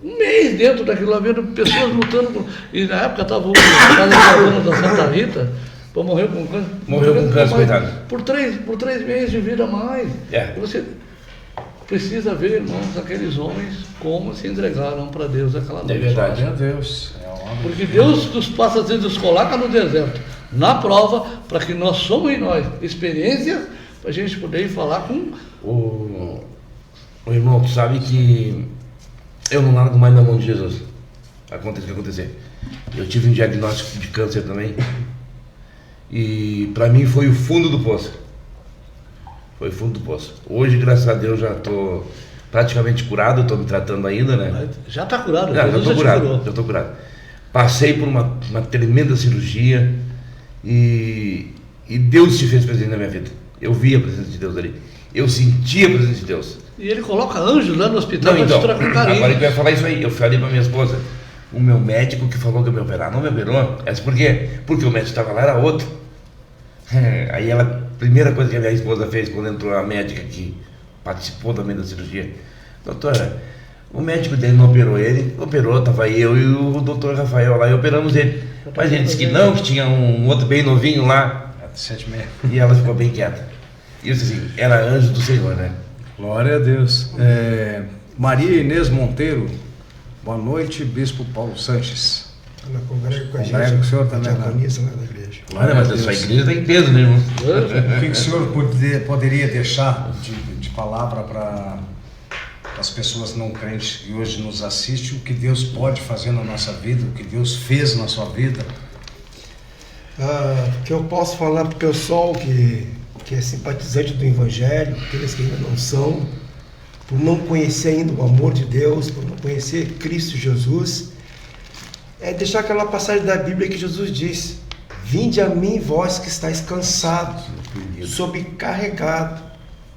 um mês dentro daquilo lá, vendo pessoas lutando, e na época estava o cara da Santa Rita, morreu com câncer. Morreu com câncer, coitado. Por 3 meses de vida a mais. E você precisa ver, irmãos, aqueles homens como se entregaram para Deus aquela noite. É verdade. Meu Deus. Porque Deus nos passa, às vezes, nos coloca no deserto, na prova, para que nós somos em nós experiências, para a gente poder falar com o irmão. Tu sabe que eu não largo mais na mão de Jesus. Aconteça o que acontecer. Eu tive um diagnóstico de câncer também, e para mim foi o fundo do poço. Foi o fundo do poço. Hoje, graças a Deus, já estou praticamente curado. Estou me tratando ainda, né? Já está curado? Já estou curado. Já estou curado. Passei por uma tremenda cirurgia e Deus se fez presente na minha vida. Eu vi a presença de Deus ali. Eu senti a presença de Deus. E ele coloca anjos lá no hospital para então, te com carinho. Agora que eu ia falar isso aí, eu falei para minha esposa, o meu médico que falou que ia me operar, não me operou. Por quê? Porque o médico estava lá, era outro. Aí a primeira coisa que a minha esposa fez quando entrou a médica que participou também da cirurgia, doutora, o médico dele não operou ele, operou, estava eu e o doutor Rafael lá e operamos ele. Mas ele disse que não, que tinha um outro bem novinho lá. E ela ficou bem quieta. E eu disse assim, era anjo do Senhor, né? Glória a Deus. Maria Inês Monteiro, boa noite, Bispo Paulo Sanches. Ela congrega com a gente. Congrega com o senhor também, diaconisa lá da igreja. Olha, mas a sua igreja está em peso, né, irmão? O que o senhor poderia deixar de palavra para as pessoas não crentes que hoje nos assistem, o que Deus pode fazer na nossa vida, o que Deus fez na sua vida? O que eu posso falar para o pessoal que é simpatizante do Evangelho, aqueles que ainda não são, por não conhecer ainda o amor de Deus, por não conhecer Cristo Jesus, é deixar aquela passagem da Bíblia que Jesus diz: vinde a mim, vós que estáis cansados, sobrecarregados,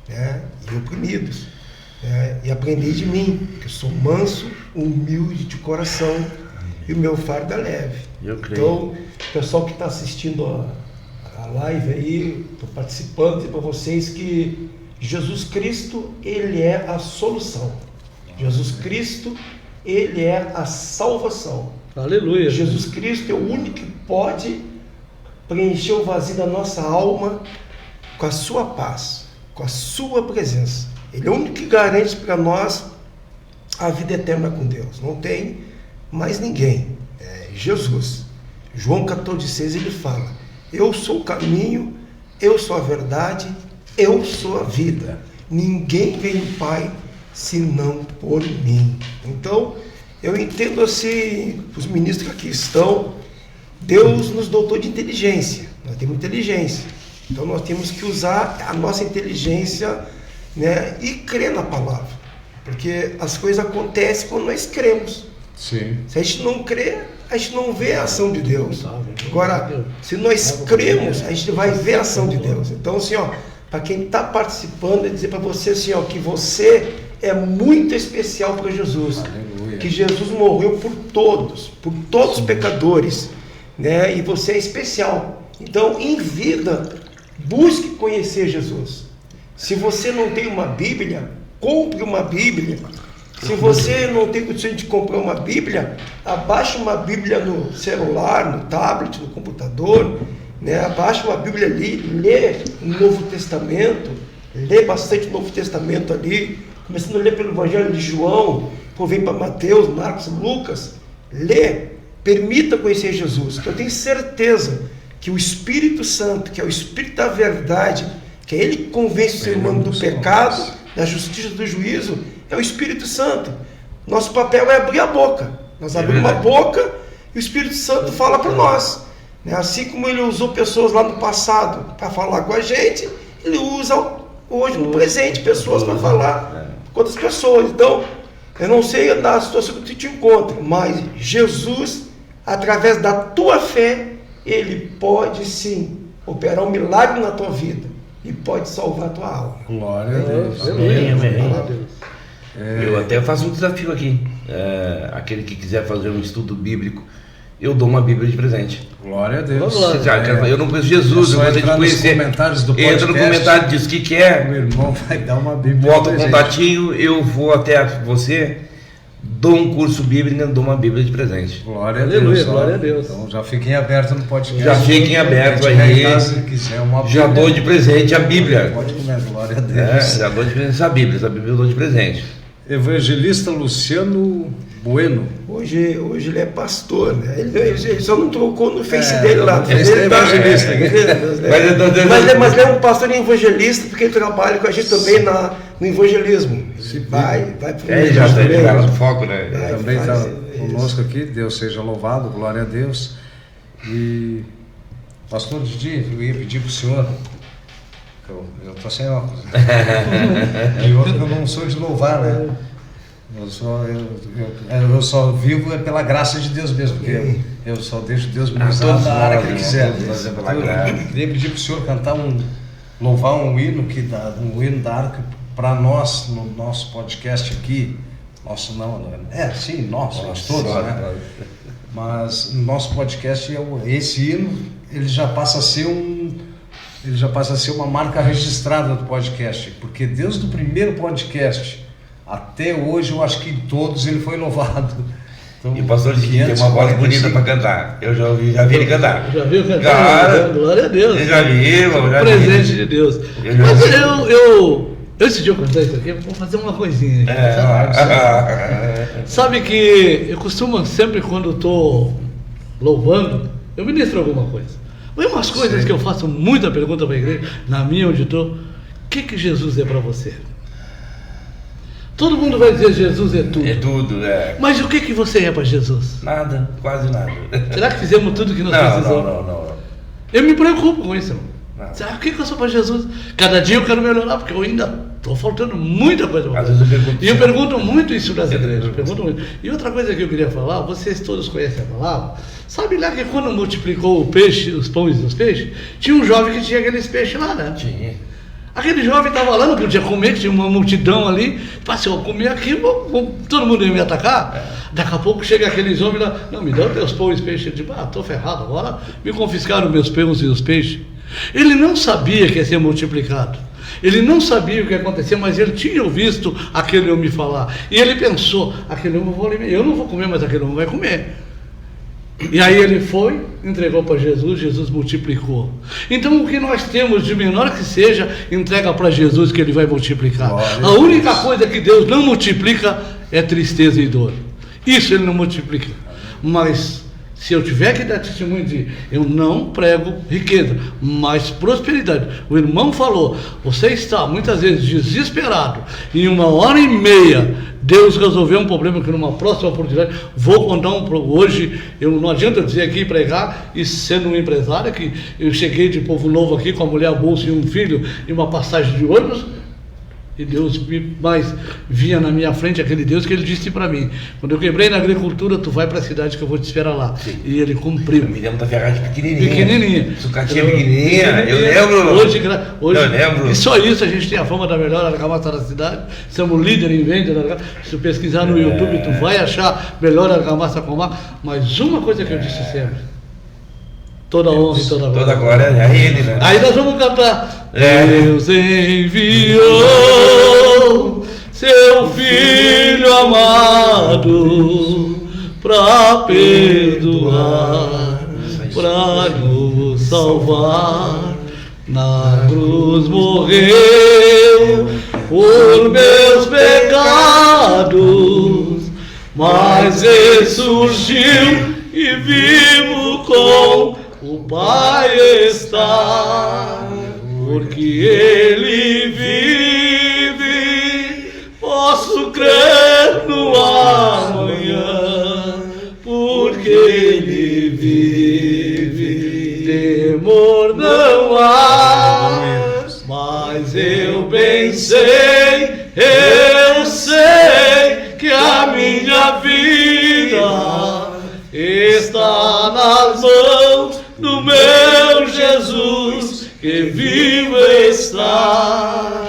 né, e oprimidos, e aprendei de mim, que eu sou manso, humilde de coração, e o meu fardo é leve. Eu creio. Então, pessoal que está assistindo a live aí, estou participando, dizer para vocês que Jesus Cristo, Ele é a solução. Jesus Cristo, Ele é a salvação. Aleluia. Jesus Cristo é o único que pode preencher o vazio da nossa alma com a sua paz, com a sua presença. Ele é o único que garante para nós a vida eterna com Deus. Não tem mais ninguém. É Jesus. João 14,6 ele fala: Eu sou o caminho, eu sou a verdade, eu sou a vida. Ninguém vem ao Pai senão por mim. Então, eu entendo assim, os ministros que aqui estão, Deus nos dotou de inteligência. Nós temos inteligência. Então, nós temos que usar a nossa inteligência, né, e crer na palavra. Porque as coisas acontecem quando nós cremos. Sim. Se a gente não crê, a gente não vê a ação de Deus. Agora, se nós cremos, a gente vai ver a ação de Deus. Então, assim, ó, para quem está participando, é dizer para você assim, ó, que você é muito especial para Jesus. Aleluia. Que Jesus morreu por todos os pecadores, né? E você é especial. Então, em vida, busque conhecer Jesus. Se você não tem uma Bíblia, compre uma Bíblia. Se você não tem condição de comprar uma Bíblia, abaixe uma Bíblia no celular, no tablet, no computador, né? Abaixe uma Bíblia ali, lê o Novo Testamento, lê bastante o Novo Testamento ali, começando a ler pelo Evangelho de João, depois vem para Mateus, Marcos, Lucas, lê, permita conhecer Jesus. Eu tenho certeza que o Espírito Santo, que é o Espírito da verdade, que é ele que convence o ser humano do pecado, da justiça, do juízo, é o Espírito Santo. Nosso papel é abrir a boca. Nós abrimos uma boca e o Espírito Santo fala para nós. Assim como ele usou pessoas lá no passado para falar com a gente, ele usa hoje no presente pessoas para falar com outras pessoas. Então, eu não sei da situação que tu te encontra, mas Jesus, através da tua fé, ele pode sim operar um milagre na tua vida e pode salvar a tua alma. Glória a Deus. Amém. Eu até faço um desafio aqui. Aquele que quiser fazer um estudo bíblico, eu dou uma Bíblia de presente. Glória a Deus. Eu não conheço Jesus, eu gostaria de conhecer. Comentários do podcast, entra no comentário, diz o que é. Meu irmão vai dar uma Bíblia. Bota o contatinho, eu vou até você, dou um curso bíblico e dou uma Bíblia de presente. Glória a Deus. Glória a Deus. Então já fiquem abertos no podcast. Já fiquem abertos aí. Se quiser uma Bíblia, já dou de presente a Bíblia. Pode comer, glória a Deus. Já dou de presente a Bíblia eu dou de presente. Evangelista Luciano Bueno. Hoje ele é pastor, né? Ele só não trocou no Face dele lá. Ele é evangelista. Mas ele é um pastor e evangelista, porque ele trabalha com a gente também no evangelismo. Vai para o já está no foco, né? Também está conosco aqui, Deus seja louvado, glória a Deus. E pastor Didi, eu ia pedir para o senhor. Eu estou sem óculos. E outro que eu não sou de louvar, né? Eu só vivo pela graça de Deus mesmo, porque eu só deixo Deus me usar na área que Ele quiser. Eu queria pedir para o senhor cantar louvar um hino da arca para nós, no nosso podcast aqui. Nosso não, nós todos, né? Mas no nosso podcast, esse hino, ele já passa a ser uma marca registrada do podcast, porque desde o primeiro podcast até hoje, eu acho que em todos ele foi louvado. Então, e o pastor Didi tem uma voz bonita para cantar. Eu já vi ele cantar. Já viu cantar? Glória a Deus. Eu já vi, presente de Deus. Mas esse dia eu cantar isso aqui, eu vou fazer uma coisinha. Sabe que eu costumo sempre, quando estou louvando, eu ministro alguma coisa. Mas umas coisas que eu faço muita pergunta para a igreja, na minha onde estou, o que Jesus é para você? Todo mundo vai dizer Jesus é tudo. É tudo, Mas o que você é para Jesus? Nada, quase nada. Será que fizemos tudo que nós precisamos? Não. Eu me preocupo com isso. Será que eu sou para Jesus? Cada dia eu quero melhorar, porque eu ainda estou faltando muita coisa para fazer. E eu pergunto muito isso nas igrejas. E outra coisa que eu queria falar, vocês todos conhecem a palavra. Sabe lá que quando multiplicou o peixe, os pães e os peixes, tinha um jovem que tinha aqueles peixes lá, né? Tinha. Aquele jovem estava lá, não podia comer, tinha uma multidão ali. Se eu comer aqui, todo mundo ia me atacar. Daqui a pouco chega aqueles homens lá, não, me dá os teus pães e peixes. Eu digo, estou ferrado, agora me confiscaram meus pães e os peixes. Ele não sabia que ia ser multiplicado. Ele não sabia o que ia acontecer, mas ele tinha visto aquele homem falar. E ele pensou, aquele homem eu não vou comer, mas aquele homem vai comer. E aí ele foi, entregou para Jesus, Jesus multiplicou. Então o que nós temos, de menor que seja, entrega para Jesus que ele vai multiplicar. A única coisa que Deus não multiplica é tristeza e dor. Isso ele não multiplica. Mas Se eu tiver que dar testemunho de eu não prego riqueza, mas prosperidade. O irmão falou, você está muitas vezes desesperado, em 1h30 Deus resolveu um problema que numa próxima oportunidade, vou contar hoje, não adianta eu dizer aqui e pregar, e sendo um empresário, que eu cheguei de Povo Novo aqui com a mulher, a bolsa e um filho, e uma passagem de ônibus, e Deus mais vinha na minha frente aquele Deus que ele disse para mim, quando eu quebrei na agricultura, tu vai para a cidade que eu vou te esperar lá. Sim. E ele cumpriu. Eu me lembro da ferragem pequenininha. Sucatinha pequenininha, eu lembro. Hoje, eu lembro. E só isso a gente tem a fama da melhor argamassa da cidade, somos líder em venda, se tu pesquisar no YouTube, tu vai achar melhor argamassa com mar, mas uma coisa que eu disse sempre, toda honra e toda glória. Toda glória é a ele, né? Aí nós vamos cantar. Deus enviou seu Filho amado para perdoar, para nos salvar. Na cruz morreu por meus pecados, mas ressurgiu e vivo com o Pai está. Porque Ele vive, posso crer no amanhã. Porque Ele vive, temor não há. Mas eu bem sei, eu sei que a minha vida está nas mãos do meu Jesus, que vivo está.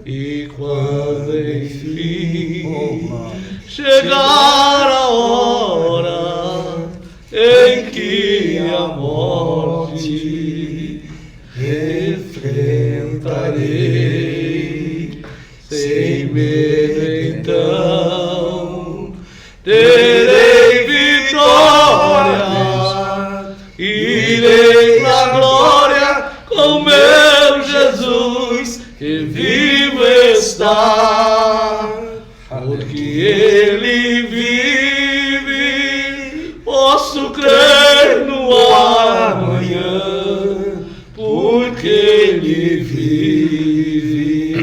E quando enfim chegar a hora em que a morte enfrentarei, sem medo então terei vitória, irei pra glória com meu Jesus, que vivo está. Porque Ele vive, posso crer no amanhã. Porque Ele vive,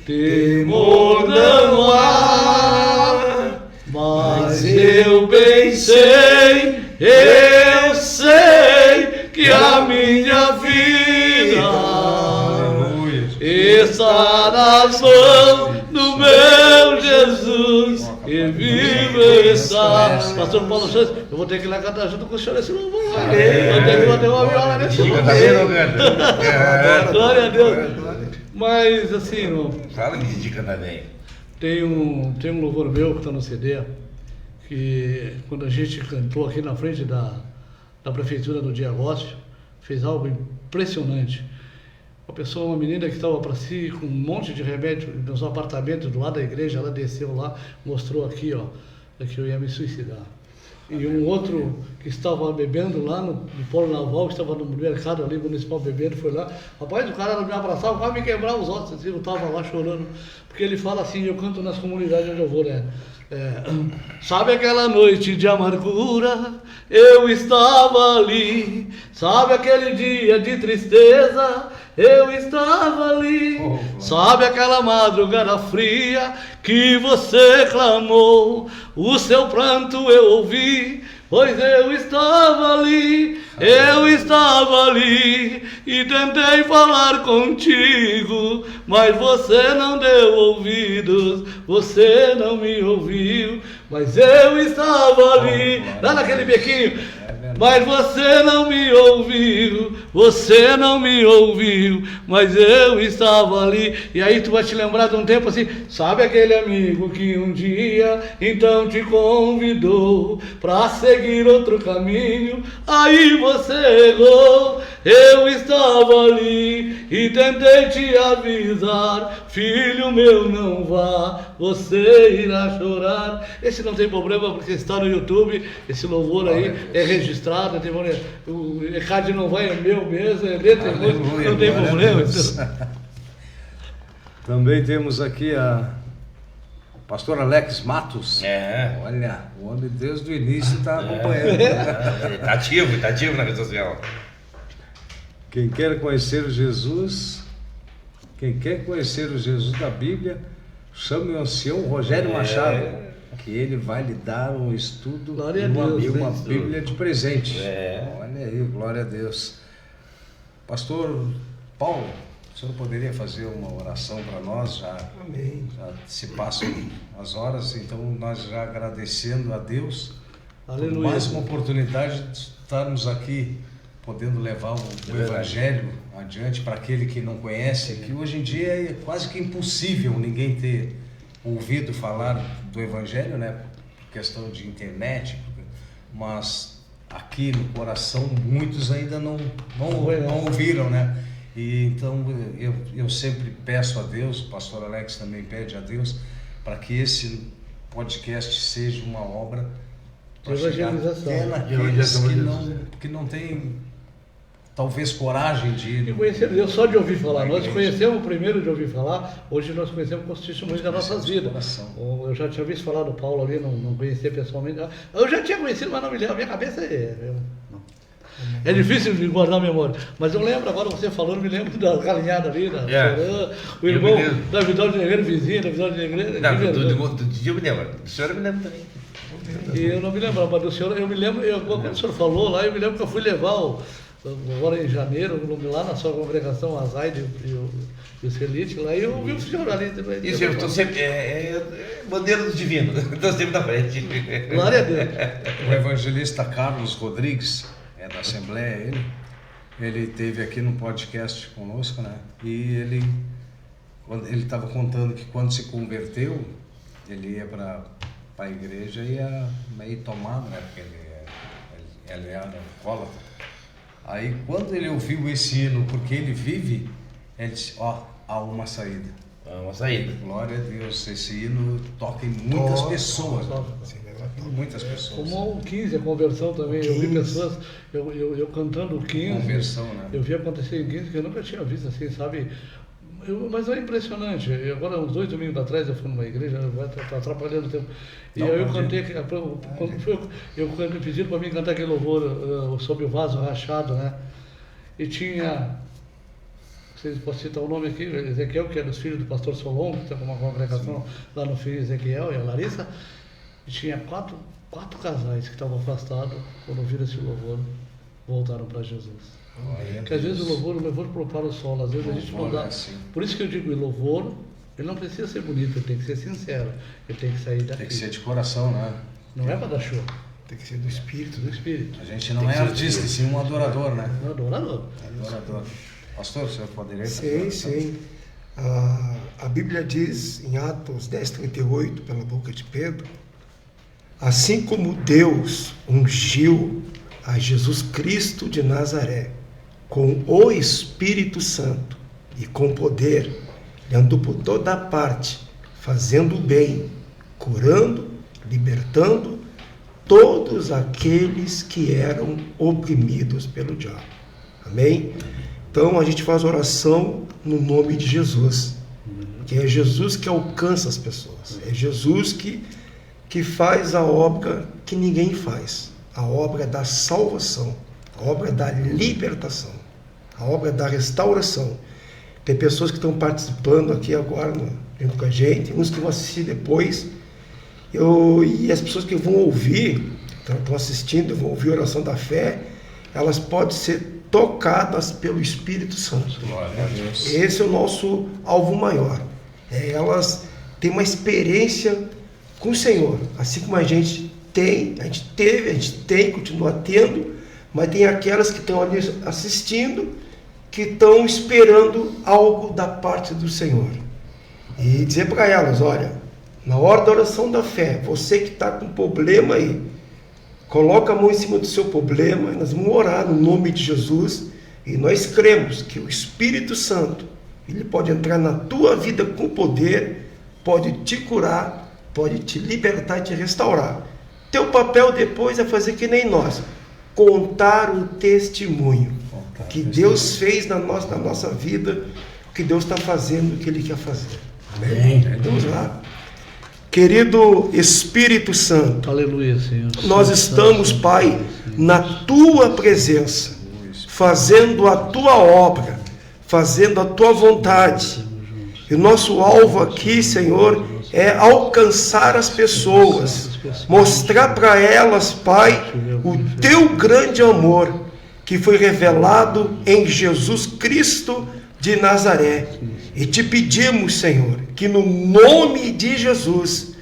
temor não há. Mas eu bem sei, eu sei que a minha vida está nas mãos do meu Jesus, que vivo está. Pastor Paulo Santos, eu vou ter que ir lá cantar junto com o senhor esse louvor. Eu tenho que bater uma viola nesse louvor. Glória a Deus. Mas assim, irmão, fala que dica também. Tem um louvor meu que está no CD, que quando a gente cantou aqui na frente da prefeitura do Diagócio, fez algo impressionante. Uma menina que estava para si com um monte de remédio nos apartamentos do lado da igreja, ela desceu lá, mostrou aqui, ó, que eu ia me suicidar. E um outro que estava bebendo lá no Polo Naval, que estava no mercado ali municipal bebendo, foi lá. Rapaz, o cara me abraçava, quase me quebrar os ossos, assim, eu estava lá chorando. Porque ele fala assim, eu canto nas comunidades onde eu vou, né? Sabe aquela noite de amargura, eu estava ali. Sabe aquele dia de tristeza, eu estava ali. Sabe aquela madrugada fria que você clamou, o seu pranto eu ouvi, pois eu estava ali. Eu estava ali e tentei falar contigo, mas você não deu ouvidos, você não me ouviu, mas eu estava ali, lá naquele bequinho, mas você não me ouviu, você não me ouviu, mas eu estava ali. E aí tu vai te lembrar de um tempo assim, sabe aquele amigo que um dia então te convidou para seguir outro caminho, aí você errou. Eu estava ali e tentei te avisar, filho meu, não vá, você irá chorar. Esse não tem problema porque está no YouTube, esse louvor aí é registrado, o ECAD não vai, é meu mesmo, é letra, não tem problema. Também temos aqui Pastor Alex Matos. Olha, o homem desde o início está acompanhando. Está ativo na rede social. Quem quer conhecer o Jesus da Bíblia, chame o ancião Rogério Machado, que ele vai lhe dar um estudo e uma Bíblia de presente. Olha aí, glória a Deus. Pastor Paulo, o senhor poderia fazer uma oração para nós? Amém. Já se passam as horas, então nós já agradecendo a Deus por mais uma oportunidade de estarmos aqui podendo levar o Evangelho adiante para aquele que não conhece, que hoje em dia é quase que impossível ninguém ter ouvido falar do Evangelho, né? Por questão de internet, mas aqui no coração muitos ainda não ouviram, né? E então eu sempre peço a Deus, o pastor Alex também pede a Deus, para que esse podcast seja uma obra para chegar até naqueles que não têm talvez coragem de ir. E conhecer Deus só de ouvir falar. Nós conhecemos primeiro de ouvir falar, hoje nós conhecemos com os testemunhos das nossas vidas. Eu já tinha visto falar do Paulo ali, não conhecia pessoalmente. Eu já tinha conhecido, mas não me lembro. A minha cabeça é difícil de guardar a memória. Mas eu lembro, agora você falando, me lembro da galinhada ali, da Sorã, o irmão da Vidal de Negreiro, vizinho da Vidal de Negreiro. Do dia eu me lembro. Do senhor eu me lembro também. E eu não me lembro, mas do senhor, eu me lembro, quando o senhor falou lá, eu me lembro que eu fui levar agora em janeiro, lá na sua congregação, o Azaide e o Celite, lá, e eu vi o senhor ali. Isso, eu estou sempre, bandeira do divino, estou sempre na frente. Glória a Deus. O evangelista Carlos Rodrigues, da Assembleia, ele esteve aqui no podcast conosco, né? E ele estava contando que quando se converteu, ele ia para a igreja e ia meio tomado, né? Porque ele era alcoólatra. Aí quando ele ouviu esse hino, porque ele vive, ele disse, há uma saída. Há uma saída. Glória a Deus, esse hino toca em muitas pessoas. Muitas pessoas. Como o 15, a conversão também, eu vi pessoas, eu cantando o 15, conversão, né? Eu vi acontecer em 15 que eu nunca tinha visto assim, sabe? Mas é impressionante. Agora, uns 2 domingos atrás, eu fui numa igreja, vai atrapalhando o tempo. E aí eu cantei, eu pediram para mim cantar aquele louvor sobre o vaso rachado, né? E tinha, vocês podem citar o nome aqui, Ezequiel, que é dos filhos do pastor Solon, que está com uma congregação lá no filho Ezequiel e a Larissa. E tinha quatro casais que estavam afastados, quando ouviram esse louvor, voltaram para Jesus. Porque às vezes o louvor prepara o solo, às vezes a gente não dá. Por isso que eu digo, o louvor, ele não precisa ser bonito, ele tem que ser sincero, ele tem que sair daqui. Tem que ser de coração, né? Não é para dar show. Tem que ser do espírito. Do espírito. A gente não é artista, sim um adorador, né? Um adorador. Pastor, o senhor poderia... Sim. A Bíblia diz em Atos 10:38, pela boca de Pedro, assim como Deus ungiu a Jesus Cristo de Nazaré com o Espírito Santo e com poder, ele andou por toda parte, fazendo o bem, curando, libertando todos aqueles que eram oprimidos pelo diabo. Amém? Então a gente faz oração no nome de Jesus, que é Jesus que alcança as pessoas, é Jesus que faz a obra que ninguém faz, a obra da salvação, a obra da libertação, a obra da restauração. Tem pessoas que estão participando aqui agora junto com a gente, uns que vão assistir depois, e as pessoas que vão ouvir, estão assistindo, vão ouvir a oração da fé, elas podem ser tocadas pelo Espírito Santo. Glória a Deus. Esse é o nosso alvo maior. Elas têm uma experiência com o Senhor, assim como a gente tem, continua tendo, mas tem aquelas que estão ali assistindo, que estão esperando algo da parte do Senhor. E dizer para elas, olha, na hora da oração da fé, você que está com problema aí, coloca a mão em cima do seu problema, nós vamos orar no nome de Jesus, e nós cremos que o Espírito Santo, ele pode entrar na tua vida com poder, pode te curar, pode te libertar e te restaurar. Teu papel depois é fazer que nem nós, contar o testemunho, o que Deus fez na nossa vida, o que Deus está fazendo, o que Ele quer fazer. Amém? Vamos lá. Querido Espírito Santo, Aleluia, Senhor. nós estamos, Pai, na Tua presença, fazendo a Tua obra, fazendo a Tua vontade. E o nosso alvo aqui, Senhor, é alcançar as pessoas, mostrar para elas, Pai, o Teu grande amor, que foi revelado em Jesus Cristo de Nazaré. E te pedimos, Senhor, que no nome de Jesus,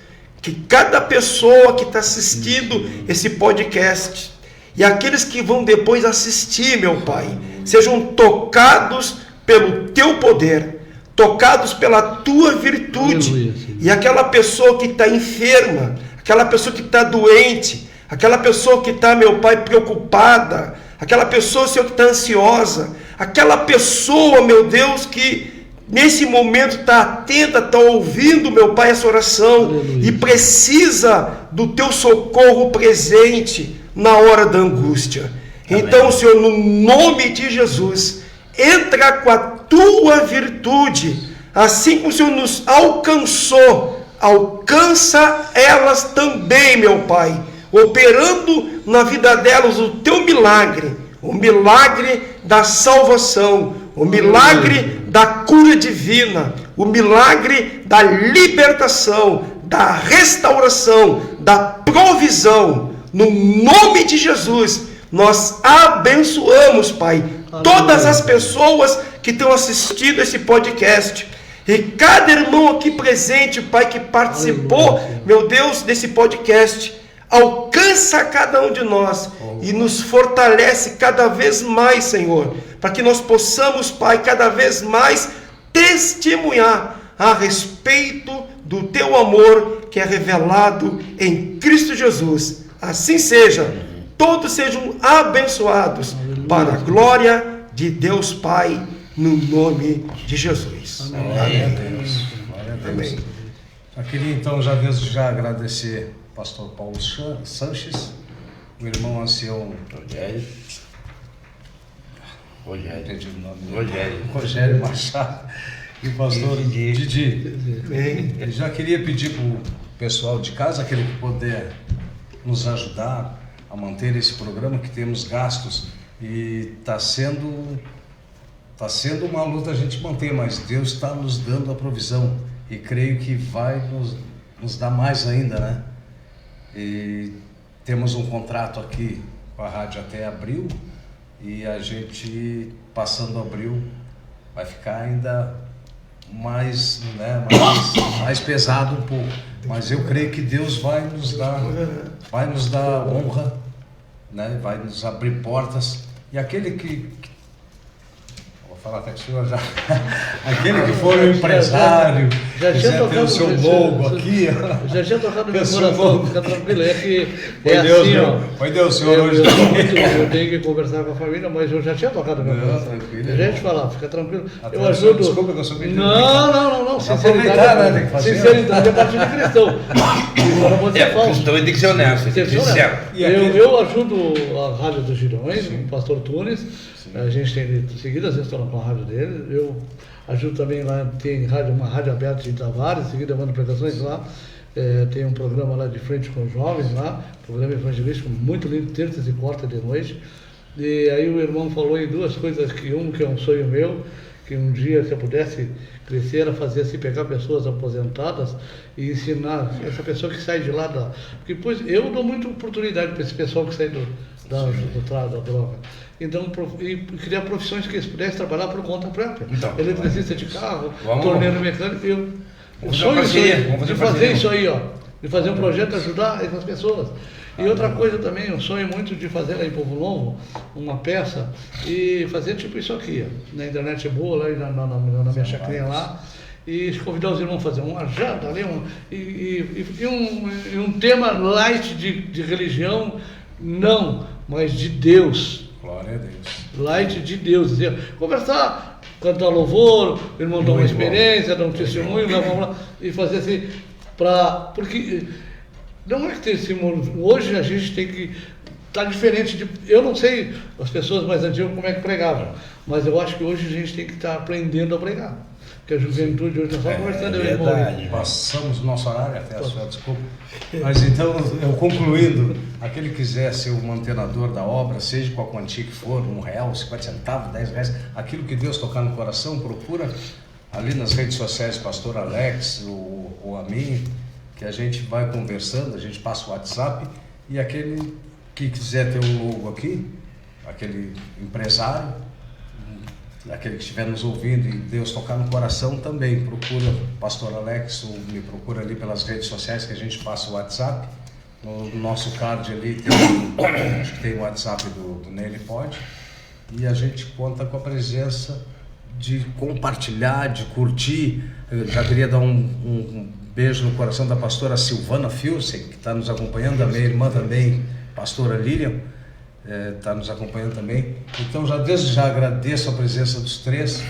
que cada pessoa que está assistindo esse podcast e aqueles que vão depois assistir, meu Pai, sejam tocados pelo Teu poder, tocados pela Tua virtude. E aquela pessoa que está enferma, aquela pessoa que está doente, aquela pessoa que está, meu Pai, preocupada, aquela pessoa, Senhor, que está ansiosa, aquela pessoa, meu Deus, que nesse momento está atenta, está ouvindo, meu Pai, essa oração e precisa do Teu socorro presente na hora da angústia. Então, Senhor, no nome de Jesus, entra com a Tua virtude, assim como o Senhor nos alcançou, alcança elas também, meu Pai, operando na vida delas o Teu milagre, o milagre da salvação, o milagre da cura divina, o milagre da libertação, da restauração, da provisão. No nome de Jesus, nós abençoamos, Pai, todas as pessoas que estão assistindo esse podcast. E cada irmão aqui presente, Pai, que participou, meu Deus, desse podcast, alcança cada um de nós e nos fortalece cada vez mais, Senhor, para que nós possamos, Pai, cada vez mais testemunhar a respeito do Teu amor que é revelado em Cristo Jesus. Assim seja, todos sejam abençoados para a glória de Deus Pai, no nome de Jesus. Amém. Amém. Eu queria então já desde já agradecer ao pastor Paulo Sanches, o irmão ancião Rogério Machado e o pastor Didi. Eu já queria pedir para o pessoal de casa, aquele que puder nos ajudar a manter esse programa, que temos gastos e está sendo uma luta a gente manter, mas Deus está nos dando a provisão e creio que vai nos dar mais ainda, né? E temos um contrato aqui com a rádio até abril e a gente, passando abril, vai ficar ainda mais, né, mais pesado um pouco, mas eu creio que Deus vai nos dar honra, né? Vai nos abrir portas. E aquele que vou falar até que o senhor já aquele que for um empresário, quiser ter o seu logo aqui, já tinha tocado no meu coração, fica tranquilo, é que foi Deus, assim, ó, foi Deus, senhor, hoje eu tenho que conversar com a família, mas eu já tinha tocado no meu coração. A gente fala, fica tranquilo, eu ajudo. Desculpa que eu sou meio não, sinceridade é parte de cristão. Cristão tem que ser honesto, eu ajudo a Rádio dos Girões, o pastor Tunes. A gente tem seguido, às vezes estou com a rádio dele. Eu ajudo também lá, tem uma rádio aberta de Tavares, em seguida eu mando pregações lá. Tem um programa lá de frente com os jovens lá, programa evangelístico muito lindo, terças e quartas de noite. E aí o irmão falou em duas coisas, que é um sonho meu, que um dia, se eu pudesse crescer, era fazer assim, pegar pessoas aposentadas e ensinar essa pessoa que sai de lá porque depois eu dou muita oportunidade para esse pessoal que sai da droga. Então, e criar profissões que eles pudessem trabalhar por conta própria. Então, eletricista de carro, torneiro mecânico. Eu sonho de fazer isso aí, ó, de fazer um projeto, ajudar essas pessoas. E outra coisa também, eu sonho muito de fazer lá em Povo Novo uma peça e fazer tipo isso aqui, ó. Na internet é boa, lá na minha chacrinha lá, e convidar os irmãos a fazer uma janta ali, um tema light de religião, não, mas de Deus. Glória a Deus. Light de Deus. Conversar, cantar louvor, o irmão dar uma experiência, dar um testemunho, e fazer assim, porque não é que tem hoje a gente tem que estar diferente eu não sei as pessoas mais antigas como é que pregavam, mas eu acho que hoje a gente tem que estar aprendendo a pregar. que a juventude hoje está só conversando. É verdade. Passamos o nosso horário até a sua desculpa. Mas então, eu concluindo, aquele que quiser ser o mantenedor da obra, seja com a quantia que for, R$1, 50 centavos, R$10, aquilo que Deus tocar no coração, procura ali nas redes sociais, Pastor Alex ou a mim, que a gente vai conversando, a gente passa o WhatsApp, e aquele que quiser ter um logo aqui, aquele empresário, aquele que estiver nos ouvindo e Deus tocar no coração, também procura Pastor Alex ou me procura ali pelas redes sociais, que a gente passa o WhatsApp. No nosso card ali acho que tem o WhatsApp do Nele Pode, e a gente conta com a presença de compartilhar, de curtir. Eu já queria dar um beijo no coração da pastora Silvana Filsen, que está nos acompanhando, a minha irmã também, pastora Lilian, está nos acompanhando também. Então desde já agradeço a presença dos três,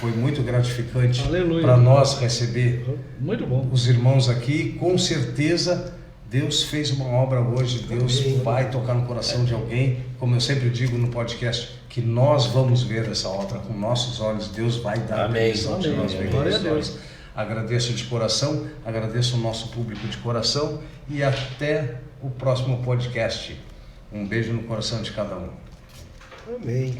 foi muito gratificante para nós receber muito bom os irmãos aqui. Com certeza Deus fez uma obra hoje, Deus vai tocar no coração de alguém, como eu sempre digo no podcast, que nós vamos ver essa obra com nossos olhos. Deus vai dar a bênção de nós vermos os olhos. Agradeço de coração, agradeço o nosso público de coração, e até o próximo podcast. Um beijo no coração de cada um. Amém.